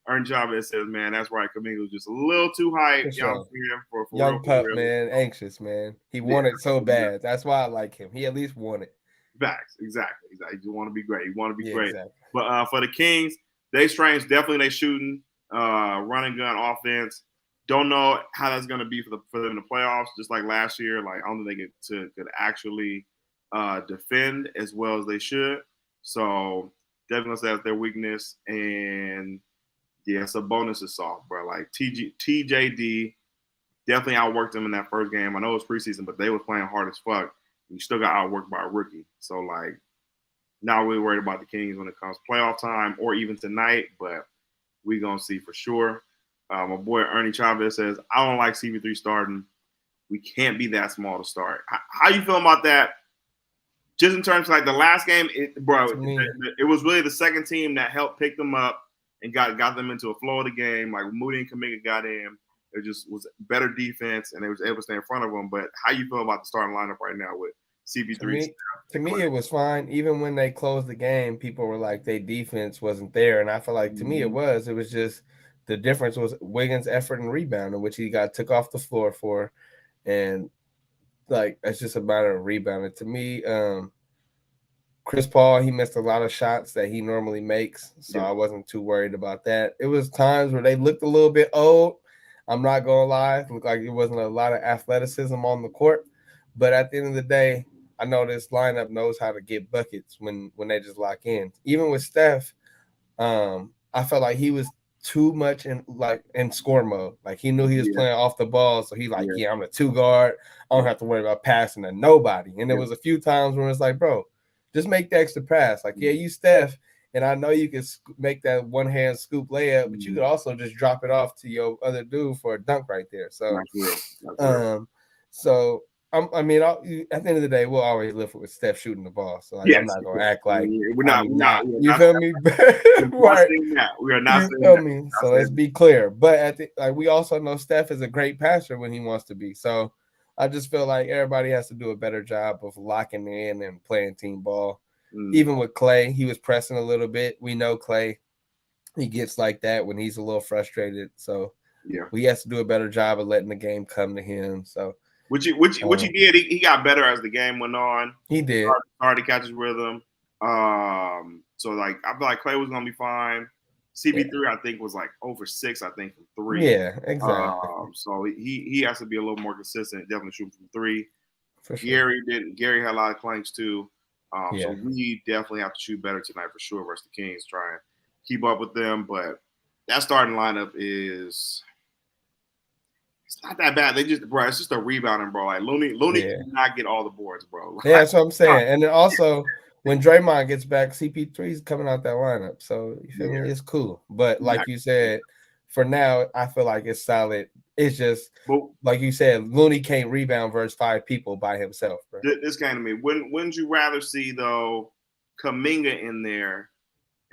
Ern Chavez says, man, that's right. Kaminga was just a little too hype. For sure. For Young real, pup, for real. man, anxious, man. He wanted so bad. That's why I like him. He at least won it. Facts, exactly. You just want to be great. You want to be great. Exactly. But for the Kings, they strange. Definitely, they shooting, running gun offense. Don't know how that's going to be for them in the playoffs. Just like last year, like I don't think they could actually defend as well as they should. So definitely that's their weakness. And yeah, Sabonis is soft, bro. Like TJD definitely outworked them in that first game. I know it was preseason, but they was playing hard as fuck. You still got outworked by a rookie. So like, not really worried about the Kings when it comes playoff time or even tonight, but we gonna see for sure. My boy Ernie Chavez says, I don't like CP3 starting. We can't be that small to start. How you feel about that? Just in terms of like the last game, it was really the second team that helped pick them up and got them into a flow of the game. Like Moody and Kaminga got in. It just was better defense, and they was able to stay in front of them. But how you feel about the starting lineup right now with CP3? To me, it was fine. Even when they closed the game, people were like, their defense wasn't there. And I feel like, to me, it was. It was just the difference was Wiggins' effort and rebounding, which he took off the floor for. And, like, it's just a matter of rebounding. To me, Chris Paul, he missed a lot of shots that he normally makes. So I wasn't too worried about that. It was times where they looked a little bit old. I'm not going to lie. It looked like it wasn't a lot of athleticism on the court. But at the end of the day, I know this lineup knows how to get buckets when they just lock in. Even with Steph, I felt like he was too much in score mode. Like he knew he was playing off the ball, so he I'm a 2 guard. I don't have to worry about passing to nobody. And there was a few times where it's like, bro, just make the extra pass. Like, yeah, you Steph, and I know you can make that one-hand scoop layup, but you could also just drop it off to your other dude for a dunk right there. So, I mean, at the end of the day, we'll always live with Steph shooting the ball. So I'm not gonna act like we're not. You feel me? Right. We are not. You feel me? So let's be clear. But we also know Steph is a great passer when he wants to be. So I just feel like everybody has to do a better job of locking in and playing team ball. Even with Clay, he was pressing a little bit. We know Clay, he gets like that when he's a little frustrated. So he has to do a better job of letting the game come to him. So. Which he did. He got better as the game went on. He did. Started to catch his rhythm. So like I feel like Clay was gonna be fine. CP3 I think was like over 6, I think, from 3. Yeah, exactly. So he has to be a little more consistent, definitely shooting from 3. For sure. Gary had a lot of clanks too. So we definitely have to shoot better tonight for sure versus the Kings, try and keep up with them. But that starting lineup is. It's not that bad. It's just a rebounding, bro. Like Looney did not get all the boards, bro. Like, that's what I'm saying. And then also, when Draymond gets back, CP3 is coming out that lineup. So, you feel me? It's cool. But like you said, for now, I feel like it's solid. It's just, like you said, Looney can't rebound versus 5 people by himself, bro. This came to me. Wouldn't you rather see, though, Kaminga in there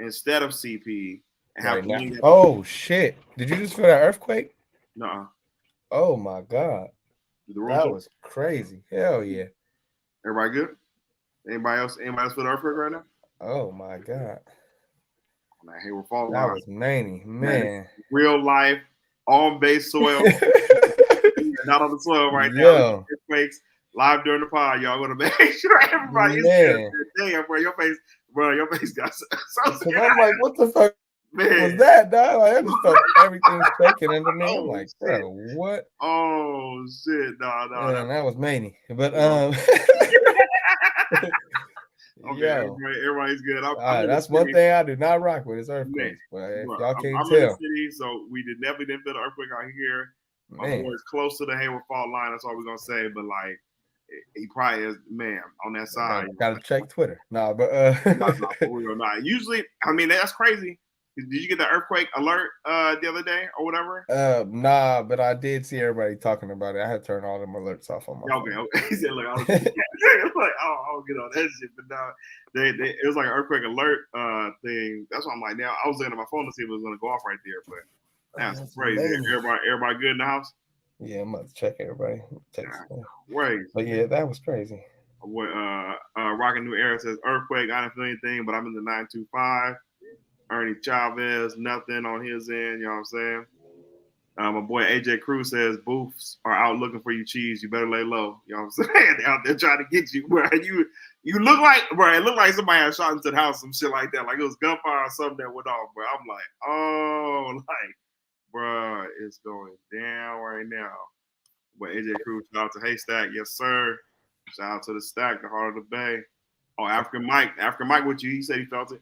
instead of CP? And have Kaminga oh, shit. Did you just feel that earthquake? No. Oh my God, that was crazy! Hell yeah! Everybody good? Anybody else feel the earthquake right now? Oh my God! Man, hey, we're falling. That was man. Real life, on base soil. Not on the soil right now. Earthquakes live during the pod. Y'all gonna make sure everybody is good. Damn, bro, your face got so scared. I'm like, what the fuck? Man. Was that, dog? Like, I just felt everything shaking under me. I'm like, bro, what? Oh shit, no. Man, that was many. But okay, everybody's good. That's one thing I do not rock with is earthquakes. But if y'all can't I'm tell, in the city, so we definitely didn't feel the earthquake out here. My boy is close to the Hayward fault line. That's all we're gonna say. But like, he probably is, man, on that side. Gotta check Twitter. But not. Usually, I mean, that's crazy. Did you get the earthquake alert the other day or whatever? Nah, but I did see everybody talking about it. I had to turn all them alerts off on my phone. Okay. He said, look, I don't get on that shit. But no, it was like an earthquake alert thing. That's why I'm like, now I was looking at my phone to see if it was going to go off right there. But that's crazy. Everybody good in the house? Yeah, I'm about to check everybody. Crazy. But yeah, that was crazy. Rockin' New Era says earthquake. I didn't feel anything, but I'm in the 925. Ernie Chavez, nothing on his end. You know what I'm saying? My boy AJ Cruz says booths are out looking for you, cheese. You better lay low. You know what I'm saying? They're out there trying to get you, bro. You look like, bro. It looked like somebody had shot into the house, some shit like that. Like it was gunfire or something that went off, bro. I'm like, oh, like, bro, it's going down right now. But AJ Cruz, shout out to Haystack, yes sir. Shout out to the stack, the heart of the bay. Oh, African Mike with you. He said he felt it.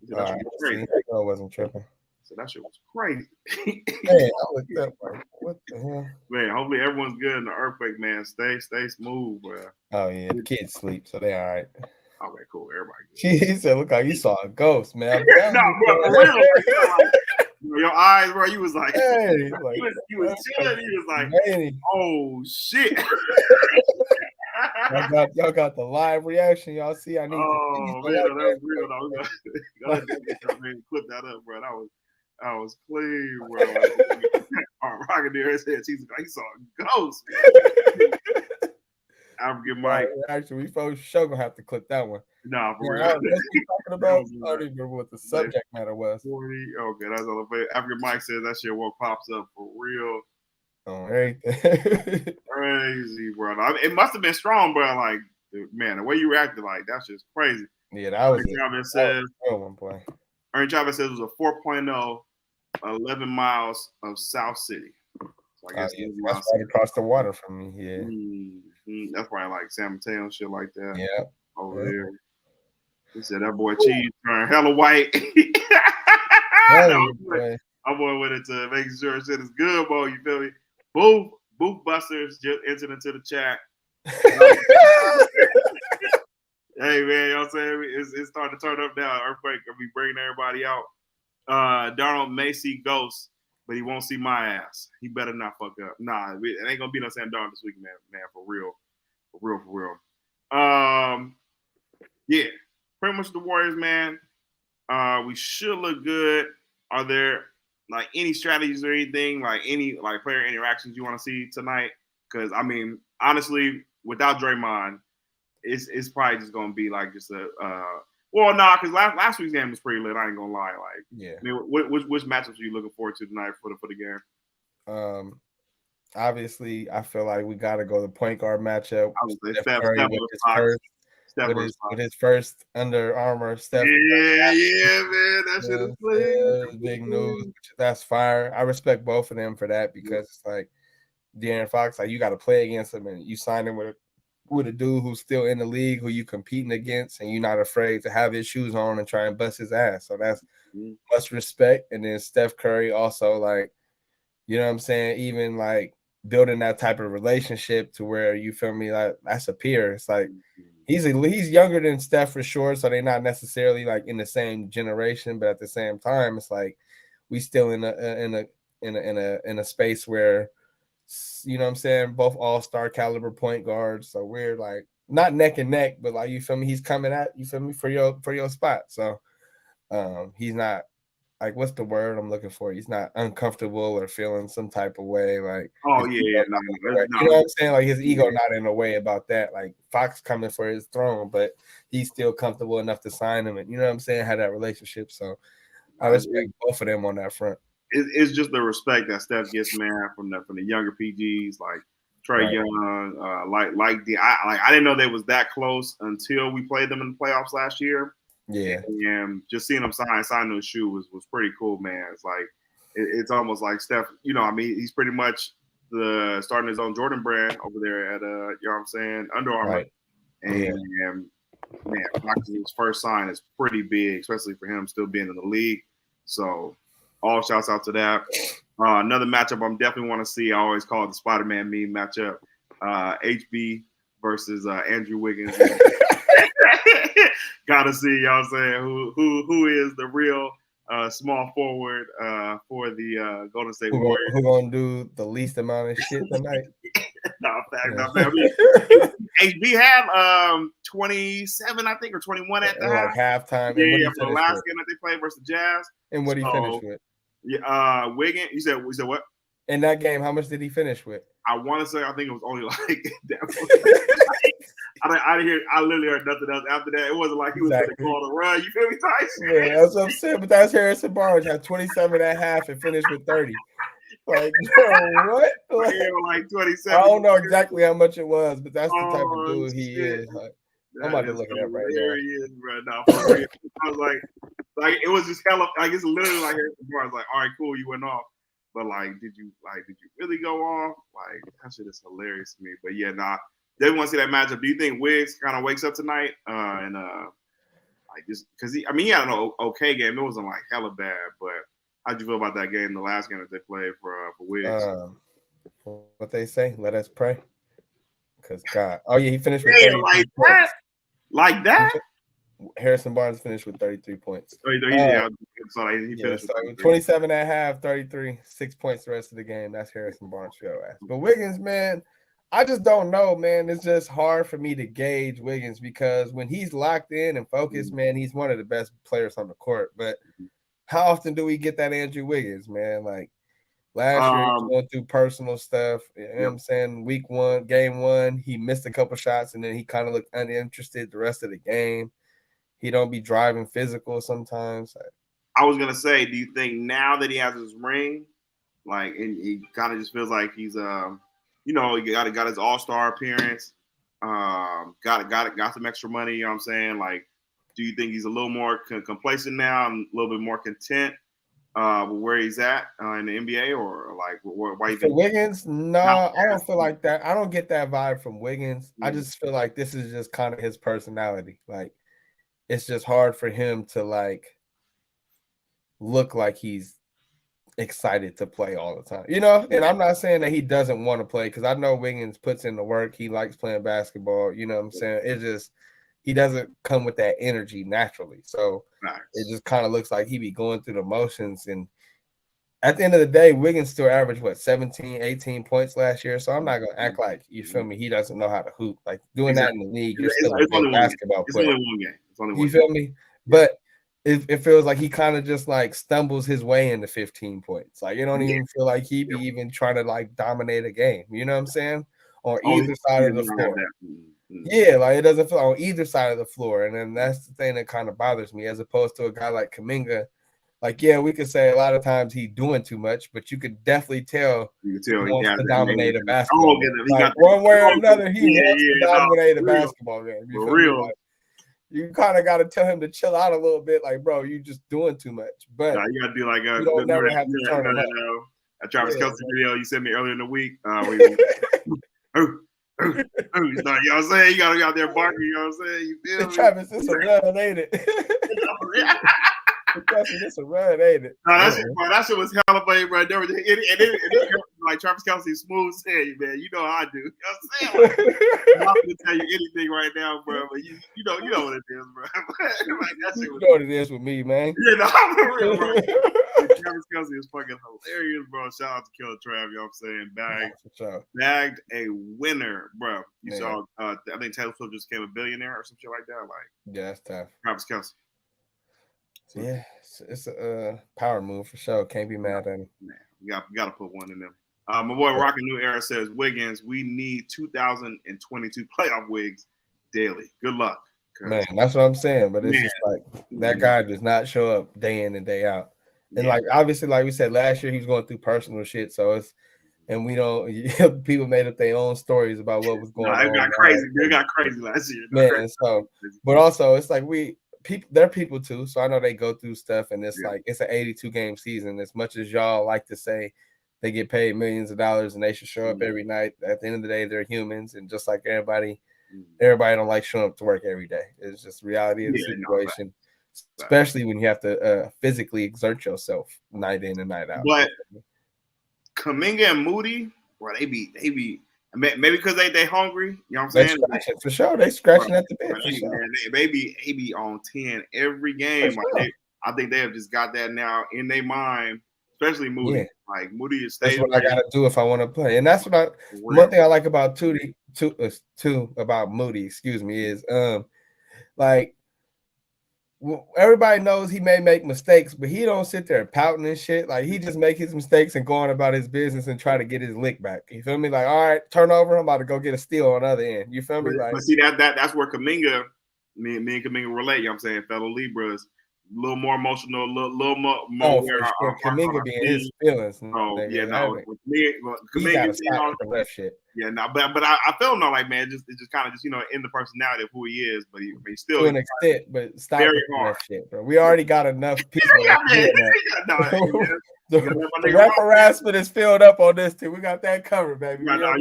He said that shit was crazy. I wasn't tripping. So that shit was crazy. Man, I looked up like, what the hell? Man, hopefully everyone's good in the earthquake, man. Stay smooth, bro. Oh yeah, the kids sleep, so they all right. Okay, cool. Everybody good. He said, "Look how you saw a ghost, man." No, bro, for real. Bro, your eyes, bro. You was like, hey, you was chilling. He was like, man. oh shit. Y'all got the live reaction. Y'all see? I need. Oh man, that was real. Man, clip that up, bro. That was clean, bro. Rocketeer said he saw a ghost. African Mike. Actually, we for sure gonna have to clip that one. Nah, for real. What we talking about? I don't even remember what the subject matter was. 40. Okay, that's all. African Mike says that shit what pops up for real. Oh, everything. Crazy, bro. It must have been strong, bro. Like, man, the way you reacted, like, that's just crazy. Yeah, that was one play. Ernie Chavez says it was a 4.0, 11 miles of South City. So I guess that's right across the water from me. Yeah. Mm-hmm. That's probably like San Mateo and shit like that. Yeah. Over there. He said that boy Cheese turned hella white. My boy went into making sure shit is good, boy. You feel me? Booth Busters just entered into the chat. Hey, man, you know what I'm saying? It's starting to turn up now. Earthquake gonna be bringing everybody out. Darnold may see ghosts, but he won't see my ass. He better not fuck up. Nah, it ain't gonna be no Sam Darnold this week, man, for real. Yeah, pretty much the Warriors, man. We should look good. Are there like any strategies or anything, like any like player interactions you want to see tonight? Because I mean, honestly, without Draymond, it's probably just gonna be like just a because last week's game was pretty lit. I ain't gonna lie. Like, yeah. I mean, which matchups are you looking forward to tonight for the game? Obviously, I feel like we got to go the point guard matchup. With his first Under Armour Steph. Yeah, man, that shit is clean. Big news. That's fire. I respect both of them for that because it's like De'Aaron Fox, like you got to play against him, and you sign him with a dude who's still in the league, who you competing against, and you're not afraid to have his shoes on and try and bust his ass. So that's much respect. And then Steph Curry also, like, you know what I'm saying, even like building that type of relationship to where you feel me, like that's a peer. It's like he's younger than Steph for sure, so they're not necessarily like in the same generation, but at the same time, it's like we still in a space where, you know what I'm saying, both all-star caliber point guards. So we're like not neck and neck, but like, you feel me, he's coming at you, feel me, for your spot. So he's not like, what's the word I'm looking for? He's not uncomfortable or feeling some type of way. Like, no. You know what I'm saying? Like his ego not in a way about that. Like Fox coming for his throne, but he's still comfortable enough to sign him, and you know what I'm saying, have that relationship. So I respect both of them on that front. It's just the respect that Steph gets, man, from the younger PGs like Trae Young, I didn't know they was that close until we played them in the playoffs last year. Yeah, and just seeing him sign those shoes was pretty cool, man. It's like it's almost like Steph, you know, I mean, he's pretty much starting his own Jordan brand over there at you know what I'm saying, Under Armour. Right. And man, Fox's first sign is pretty big, especially for him still being in the league. So all shouts out to that. Another matchup I'm definitely want to see. I always call it the Spider-Man meme matchup. HB versus Andrew Wiggins. Gotta see, you know what I'm saying, who is the real small forward for the Golden State Warriors. Who gonna do the least amount of shit tonight? Not bad. HB had 27, I think, or 21 at the halftime. Yeah, for the last game that they played versus the Jazz. And what he finished with? Yeah, Wiggins. You said what? In that game, how much did he finish with? I want to say, I think it was only like I literally heard nothing else after that. It wasn't like he was going to go on a run. You feel me, Tyson? Yeah, that's what I'm saying. But that's Harrison Barnes had 27.5 and finished with 30. Like, what? Like 27. I don't know exactly how much it was, but that's the type of dude he is. Like, I'm about to look it up right now. Bro. No, for real. I was like it was just hella. Like it's literally like Harrison Barnes. Like, all right, cool, you went off. But did you really go off? Like that shit is hilarious to me. But yeah, they want to see that matchup. Do you think Wiggs kind of wakes up tonight? Just because he had an okay game. It wasn't like hella bad, but how'd you feel about that game, the last game that they played for Wiggs? What they say? Let us pray. Because God, he finished with 33 points. Like that? Harrison Barnes finished with 33 points. He finished with 27.5, 33, 6 points the rest of the game. That's Harrison Barnes' show ass. But Wiggins, man, I just don't know, man. It's just hard for me to gauge Wiggins because when he's locked in and focused, man, he's one of the best players on the court. But how often do we get that Andrew Wiggins, man? Like last year, he was going through personal stuff. You know what I'm saying? Week 1, game 1, he missed a couple shots and then he kind of looked uninterested the rest of the game. He don't be driving physical sometimes. I was gonna say, do you think now that he has his ring, and he kind of just feels like he's he got his All-Star appearance, got some extra money, you know what I'm saying? Like, do you think he's a little more complacent now and a little bit more content where he's at in the NBA, or why you think Wiggins? No, I don't feel like that. I don't get that vibe from Wiggins. Mm-hmm. I just feel like this is just kind of his personality. Like, it's just hard for him to look like he's excited to play all the time, and I'm not saying that he doesn't want to play because I know Wiggins puts in the work. He likes playing basketball, you know what I'm saying? It's just he doesn't come with that energy naturally, so it just kind of looks like he be going through the motions. And at the end of the day, Wiggins still averaged 17, 18 points last year, so I'm not gonna act like, you feel me, he doesn't know how to hoop. Like doing that in the league, you're still a good basketball player. It's only one game. You feel me? But it feels like he kind of just stumbles his way into 15 points. Like, you don't even feel like he be even trying to dominate a game. You know what I'm saying? On either side of the floor. Yeah, it doesn't feel on either side of the floor. And then that's the thing that kind of bothers me, as opposed to a guy like Kuminga. We could say a lot of times he's doing too much, but you could definitely tell he wants to dominate a basketball game. One way or another, he wants to dominate a basketball game. For real. You kind of got to tell him to chill out a little bit. Like, bro, you just doing too much. But you got to do you don't never have to turn him up. A Travis Kelce video you sent me earlier in the week. You know what I'm saying? You got to be out there barking. You know what I'm saying? You feel me? Travis, it's a run, ain't it? It's a run, ain't it? No, that shit was hella funny, bro. Like Travis Kelce, smooth saying, man. You know how I do. You know what I'm saying? I'm not gonna tell you anything right now, bro. But you know what it is, bro. That shit was, you know what it is with me, man. Yeah, no, I'm for real, bro. Travis Kelce is fucking hilarious, bro. Shout out to Killer Trav. You know what I'm saying? Bagged a winner, bro. You saw. I think Taylor Swift just became a billionaire or some shit like that. Yeah, that's tough. Travis Kelce. Yeah, it's a power move for sure. Can't be mad at him. Man, we got to put one in them. My boy Rockin' New Era says, Wiggins, we need 2022 playoff Wigs daily. Good luck. Man, that's what I'm saying. But it's just that guy does not show up day in and day out. And obviously, like we said, last year he was going through personal shit. So and we don't, people made up their own stories about what was going on. It got crazy. It got crazy last year. Man, so, but also it's like they're people too, so I know they go through stuff, and it's it's an 82 game season. As much as y'all like to say they get paid millions of dollars and they should show up every night, at the end of the day, they're humans, and just like everybody don't like showing up to work every day. It's just reality of the situation, especially when you have to physically exert yourself night in and night out. But Kuminga and Moody, bro, they be. Maybe because they hungry, you know what I'm saying? For sure, they scratching at the bit. They be on 10 every game. I think they have just got that now in their mind, especially Moody. Yeah. Like Moody is. That's what I gotta do if I want to play, and that's what one thing I like about about Moody. Excuse me, is everybody knows he may make mistakes, but he don't sit there pouting and shit. Like he just make his mistakes and go on about his business and try to get his lick back. You feel me? Like, all right, turnover, I'm about to go get a steal on the other end. You feel me? Like, but see that's where Kuminga, me and Kuminga relate. You know what I'm saying? Fellow Libras, a little more emotional, a little more oh, where for sure. Kaminga being his feelings. Oh yeah, no, with me, he Kuminga, gotta stop with the ref shit. Yeah, no, but I feel no like man, it's just kind of just in the personality of who he is, but he's still to an extent, but stop very with hard. That shit, bro. We already got enough people doing that. The ref harassment is filled up on this too. We got that covered, baby. You gotta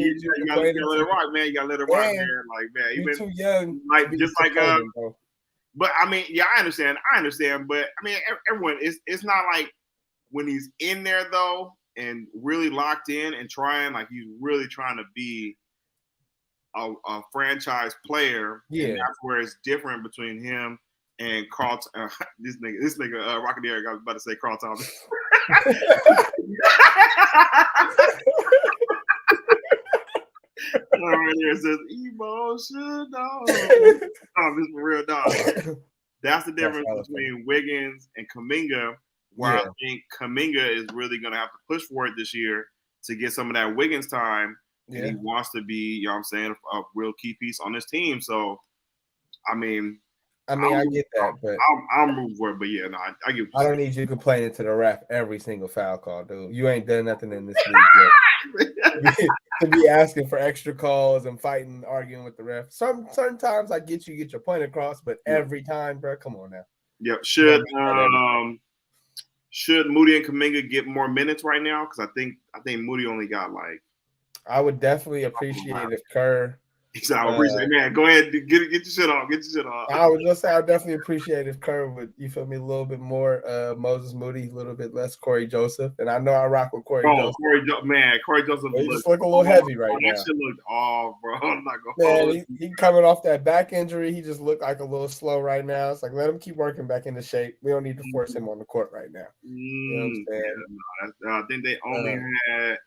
let it rock, man. You gotta let it rock, man. Like man, you're too young, like just like But I mean, yeah, I understand, but I mean, everyone, it's not like when he's in there though and really locked in and trying, like he's really trying to be a franchise player. Yeah, and that's where it's different between him and Carl. This nigga, Rocketeer. I was about to say Carl Thomas. Right here it says emotional. This is for real, dog. That's the difference between Wiggins and Kuminga. Where I think Kuminga is really going to have to push for it this year to get some of that Wiggins time. And he wants to be, you know what I'm saying, a real key piece on this team. So, I mean, I get that, but I'm rooting for it. But yeah, no, I get. I don't need you complaining to the ref every single foul call, dude. You ain't done nothing in this league yet. to be asking for extra calls and fighting, arguing with the ref. Certain times I get your point across, but every time, bro, come on now. Yep. Should Moody and Kuminga get more minutes right now? Because I think Moody only got like. I would definitely appreciate if Kerr. I appreciate it, man. Go ahead, get your shit off. I was gonna say I definitely appreciate if Kerr would, you feel me, a little bit more Moses Moody, a little bit less Corey Joseph, and I know I rock with Corey Joseph. Corey Joseph just look a little heavy right now. That shit looked off, bro. I'm not gonna. Man, he coming off that back injury. He just looked like a little slow right now. It's like let him keep working back into shape. We don't need to force him on the court right now. You know what I'm saying? Yeah, I think they only had.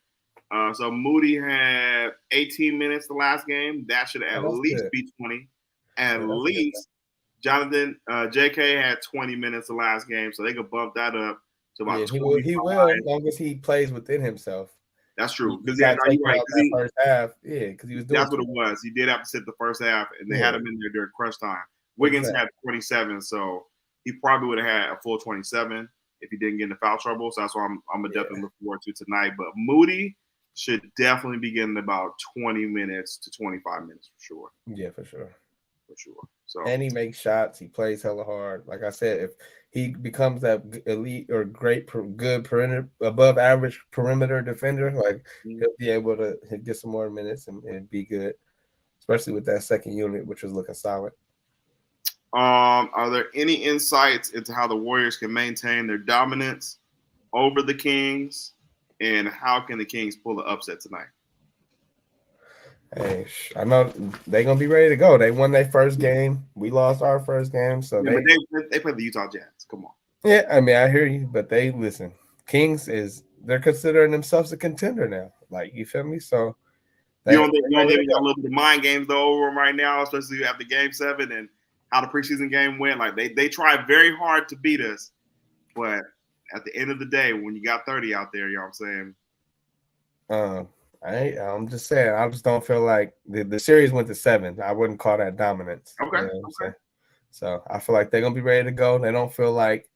So Moody had 18 minutes the last game. That should at least be 20. At least Jonathan JK had 20 minutes the last game, so they could bump that up to about 20. He will as long as he plays within himself. That's true. Because you're right. First half, because he was doing. That's what it was. He did have to sit the first half, and they had him in there during crunch time. Wiggins had 27, so he probably would have had a full 27 if he didn't get into foul trouble. So that's why I'm gonna definitely look forward to tonight. But Moody should definitely be getting about 20 minutes to 25 minutes for sure. Yeah, for sure. So and he makes shots. He plays hella hard. Like I said, if he becomes that elite or good perimeter, above average perimeter defender, like he'll be able to get some more minutes and be good, especially with that second unit, which was looking solid. Are there any insights into how the Warriors can maintain their dominance over the Kings? And how can the Kings pull the upset tonight? Hey, I know they're going to be ready to go. They won their first game. We lost our first game. So but they played the Utah Jazz. Come on. Yeah, I mean, I hear you. But listen, Kings they're considering themselves a contender now. Like, you feel me? So you don't think got a little bit of mind games though over them right now, especially after Game 7 and how the preseason game went? Like, they tried very hard to beat us, but at the end of the day, when you got 30 out there, you know what I'm saying? I'm just saying, I just don't feel like the series went to 7. I wouldn't call that dominance. Okay. You know okay. So I feel like they're gonna be ready to go. They don't feel like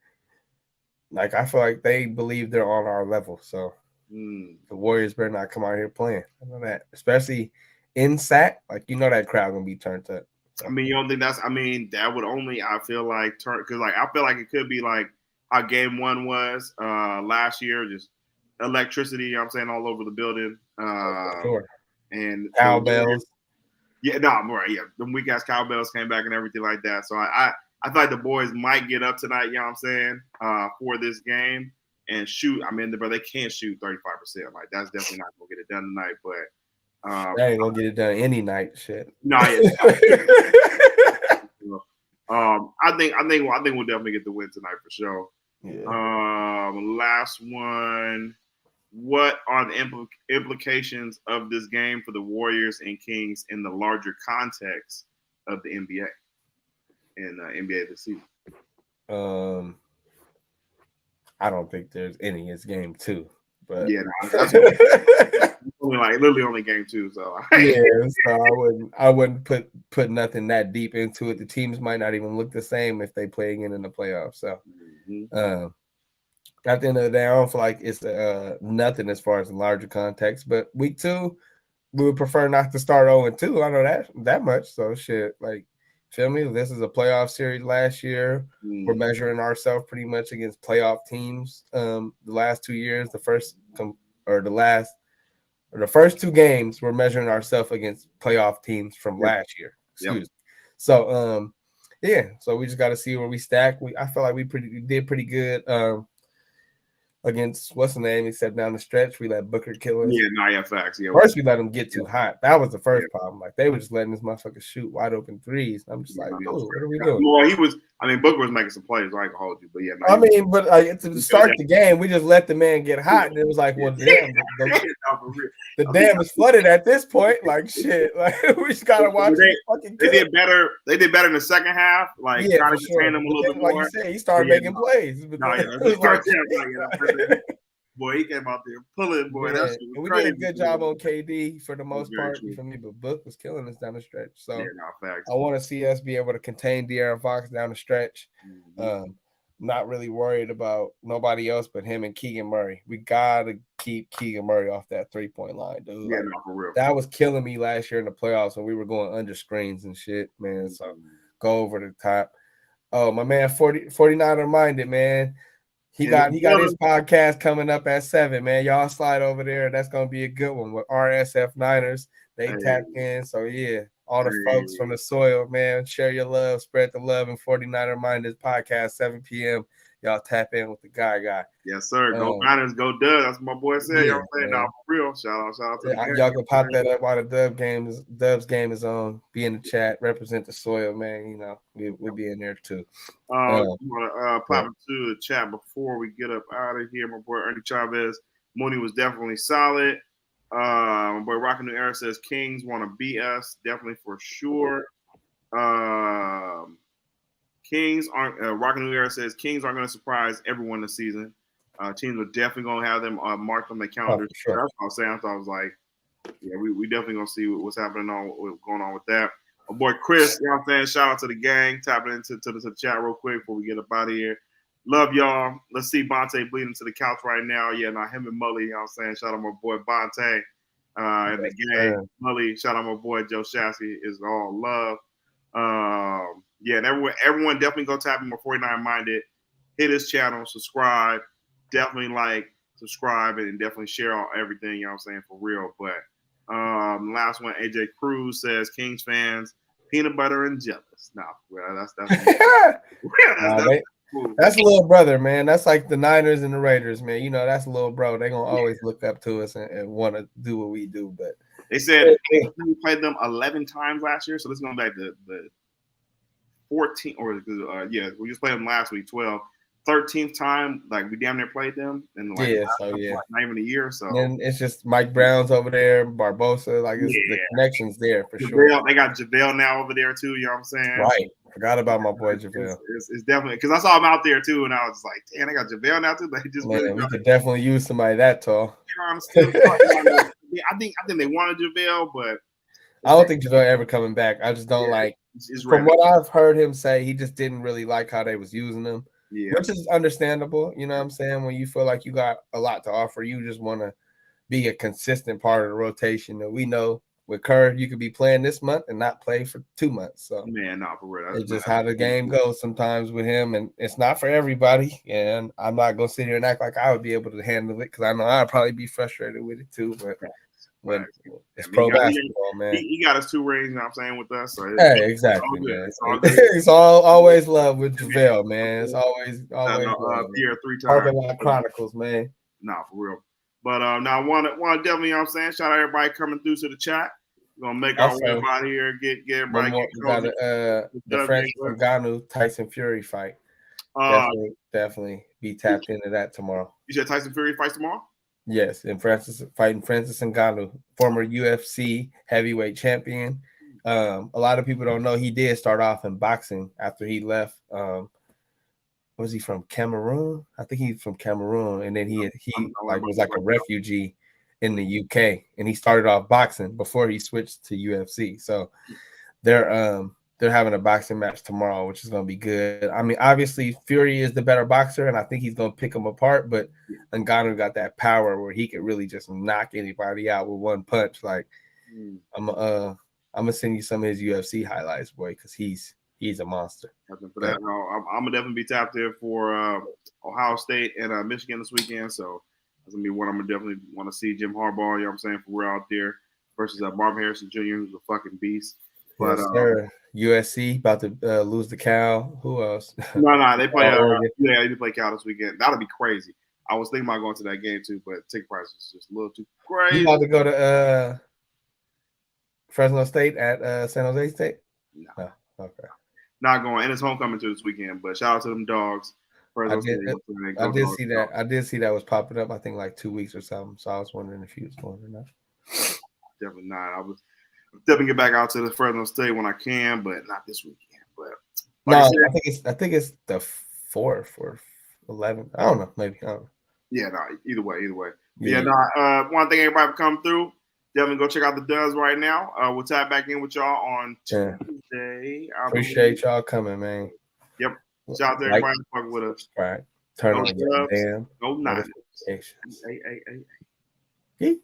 I feel like they believe they're on our level. So the Warriors better not come out here playing. I know that, especially in SAC. Like that crowd gonna be turned up. So. I mean, you don't think that would only I feel like turn because I feel like it could be like how Game 1 was last year, just electricity, you know what I'm saying, all over the building. Sure. And cowbells. Right. The weak ass cowbells came back and everything like that. So I feel like the boys might get up tonight, you know what I'm saying, for this game and shoot. I mean, they can't shoot 35%. Like that's definitely not gonna get it done tonight. But they ain't gonna get it done any night. Shit. No. I think we'll definitely get the win tonight for sure. Yeah. Last one. What are the implications of this game for the Warriors and Kings in the larger context of the NBA and NBA this season? I don't think there's any. It's game 2, but yeah, no, that's only like literally only game 2. So yeah, so I wouldn't put nothing that deep into it. The teams might not even look the same if they play again in the playoffs. So, at the end of the day, I don't feel like it's nothing as far as the larger context. But week 2, we would prefer not to start 0-2. I know that much. So shit, like, feel me? This is a playoff series last year. We're measuring ourselves pretty much against playoff teams. The last 2 years, the first 2 games, we're measuring ourselves against playoff teams from last year. Excuse me. So yeah, so we just got to see where we stack. I feel like we did pretty good. Against what's the name? He said down the stretch, we let Booker kill us. Yeah, facts. Yeah, first we let him get too hot. That was the first problem. Like, they were just letting this motherfucker shoot wide open threes. I'm just like, yo, what are we doing? Well, Booker was making some plays. I can hold you, but yeah. To start the game, we just let the man get hot, and it was like, well, damn, the dam is flooded at this point. Like, shit, like, we just gotta watch. They did better. They did better in the second half. Like, trying to contain them a little bit more. Like you said, he started making plays. Boy, he came out there pulling. Boy, that's we did a good job on KD for the most part. For me, but Book was killing us down the stretch. So I want to see us be able to contain De'Aaron Fox down the stretch. Not really worried about nobody else but him and Keegan Murray. We gotta keep Keegan Murray off that 3-point line, dude. Yeah, for real. That was killing me last year in the playoffs when we were going under screens and shit, man. So go over the top. Oh, my man, 49er minded, man. He got his podcast coming up at 7, man. Y'all slide over there. That's gonna be a good one with RSF Niners. They tapped in. So yeah, all the folks from the soil, man. Share your love, spread the love, and 49er Minders podcast, 7 p.m. Y'all tap in with the guy. Yes, sir. Go Niners, go Dubs. That's what my boy said. Y'all saying now for real. Shout out to the y'all can pop that up while the Dubs game is on. Be in the chat, represent the soil, man. You know, we'll be in there too. You want to pop into the chat before we get up out of here. My boy Ernie Chavez, Mooney was definitely solid. My boy Rockin' New Era says Kings want to beat us, definitely for sure. Kings aren't. Rockin' New Era says Kings aren't going to surprise everyone this season. Teams are definitely going to have them marked on their calendars. Sure. That's what I was saying. I thought I was like, yeah, we definitely going to see what's happening what's going on with that. My boy Chris, you know what I'm saying? Shout out to the gang. Tapping into the chat real quick before we get up out of here. Love y'all. Let's see Bonte bleeding to the couch right now. Yeah, now him and Mully, you know what I'm saying? Shout out my boy Bonte in the game. Mully, shout out my boy Joe Shasky. Is all love. Yeah, and everyone definitely go tap him. 49 Minded. Hit his channel, subscribe. Definitely subscribe, and definitely share on everything, you know what I'm saying, for real. But last one, AJ Cruz says Kings fans, peanut butter and jealous. That's a little brother, man. That's like the Niners and the Raiders, man. You know, that's a little bro. They're gonna always look up to us and want to do what we do. But they said we played them 11 times last year, so this is going back to the 14 we just played them last week, 12. 13th time, like we damn near played them, and not even a year. So and it's just Mike Brown's over there, Barbosa, like the connections there for sure. They got JaVale now over there too. You know what I'm saying? Right. Forgot about my boy JaVale. It's definitely because I saw him out there too, and I was like, damn, they got JaVale now too. They just we could definitely use somebody that tall. I think they wanted JaVale, but I don't think JaVale ever coming back. I just don't like. From what I've heard him say, he just didn't really like how they was using him. Yeah. Which is understandable, you know what I'm saying? When you feel like you got a lot to offer, you just want to be a consistent part of the rotation. And we know with Kerr, you could be playing this month and not play for 2 months. So for real. It's just how the game goes sometimes with him, and it's not for everybody. And I'm not gonna sit here and act like I would be able to handle it because I know I'd probably be frustrated with it too. But when it's pro basketball, man. He got us 2 rings, you know what I'm saying, with us. So exactly, man. It's always love with JaVale, man. It's always Pierre 3 times. Parking Chronicles, man. Nah, for real. But now I want to definitely, you know what I'm saying, shout out everybody coming through to the chat. We're gonna make our way out here, get everybody. We got the Francis Ngannou Tyson Fury fight. Definitely be tapped into that tomorrow. You said Tyson Fury fights tomorrow? Yes, and Francis Ngannou, former UFC heavyweight champion. A lot of people don't know he did start off in boxing after he left was he from Cameroon? I think he's from Cameroon, and then he like was like a refugee in the UK, and he started off boxing before he switched to UFC. So they're having a boxing match tomorrow, which is going to be good. I mean, obviously Fury is the better boxer, and I think he's going to pick him apart. But Ngannou got that power where he could really just knock anybody out with one punch. Like I'm gonna send you some of his UFC highlights, boy, because he's a monster. For that, I'm gonna definitely be tapped there for Ohio State and Michigan this weekend. So that's gonna be one I'm gonna definitely want to see. Jim Harbaugh, you know what I'm saying, for real out there versus Marvin Harrison Jr., who's a fucking beast. But yes, sir. USC about to lose the Cal. Who else? No, they play. They play Cal this weekend. That'll be crazy. I was thinking about going to that game too, but ticket price is just a little too crazy. You about to go to Fresno State at San Jose State? No. Oh, okay. Not going, and it's homecoming too this weekend. But shout out to them dogs. I did see that. I did see that was popping up. I think like 2 weeks or something. So I was wondering if he was going or not. Definitely not. I was definitely get back out to the Fresno State when I can, but not this weekend. But like no, I think it's the 4th or 11th. I don't know. Maybe I don't know. Yeah, no. Either way. Yeah, no. One thing everybody come through. Definitely go check out the Duds right now. We'll tap back in with y'all on Tuesday. Appreciate y'all coming, man. Yep. Shout out to everybody fucking with us. Right. Turn on your damn notifications. Hey.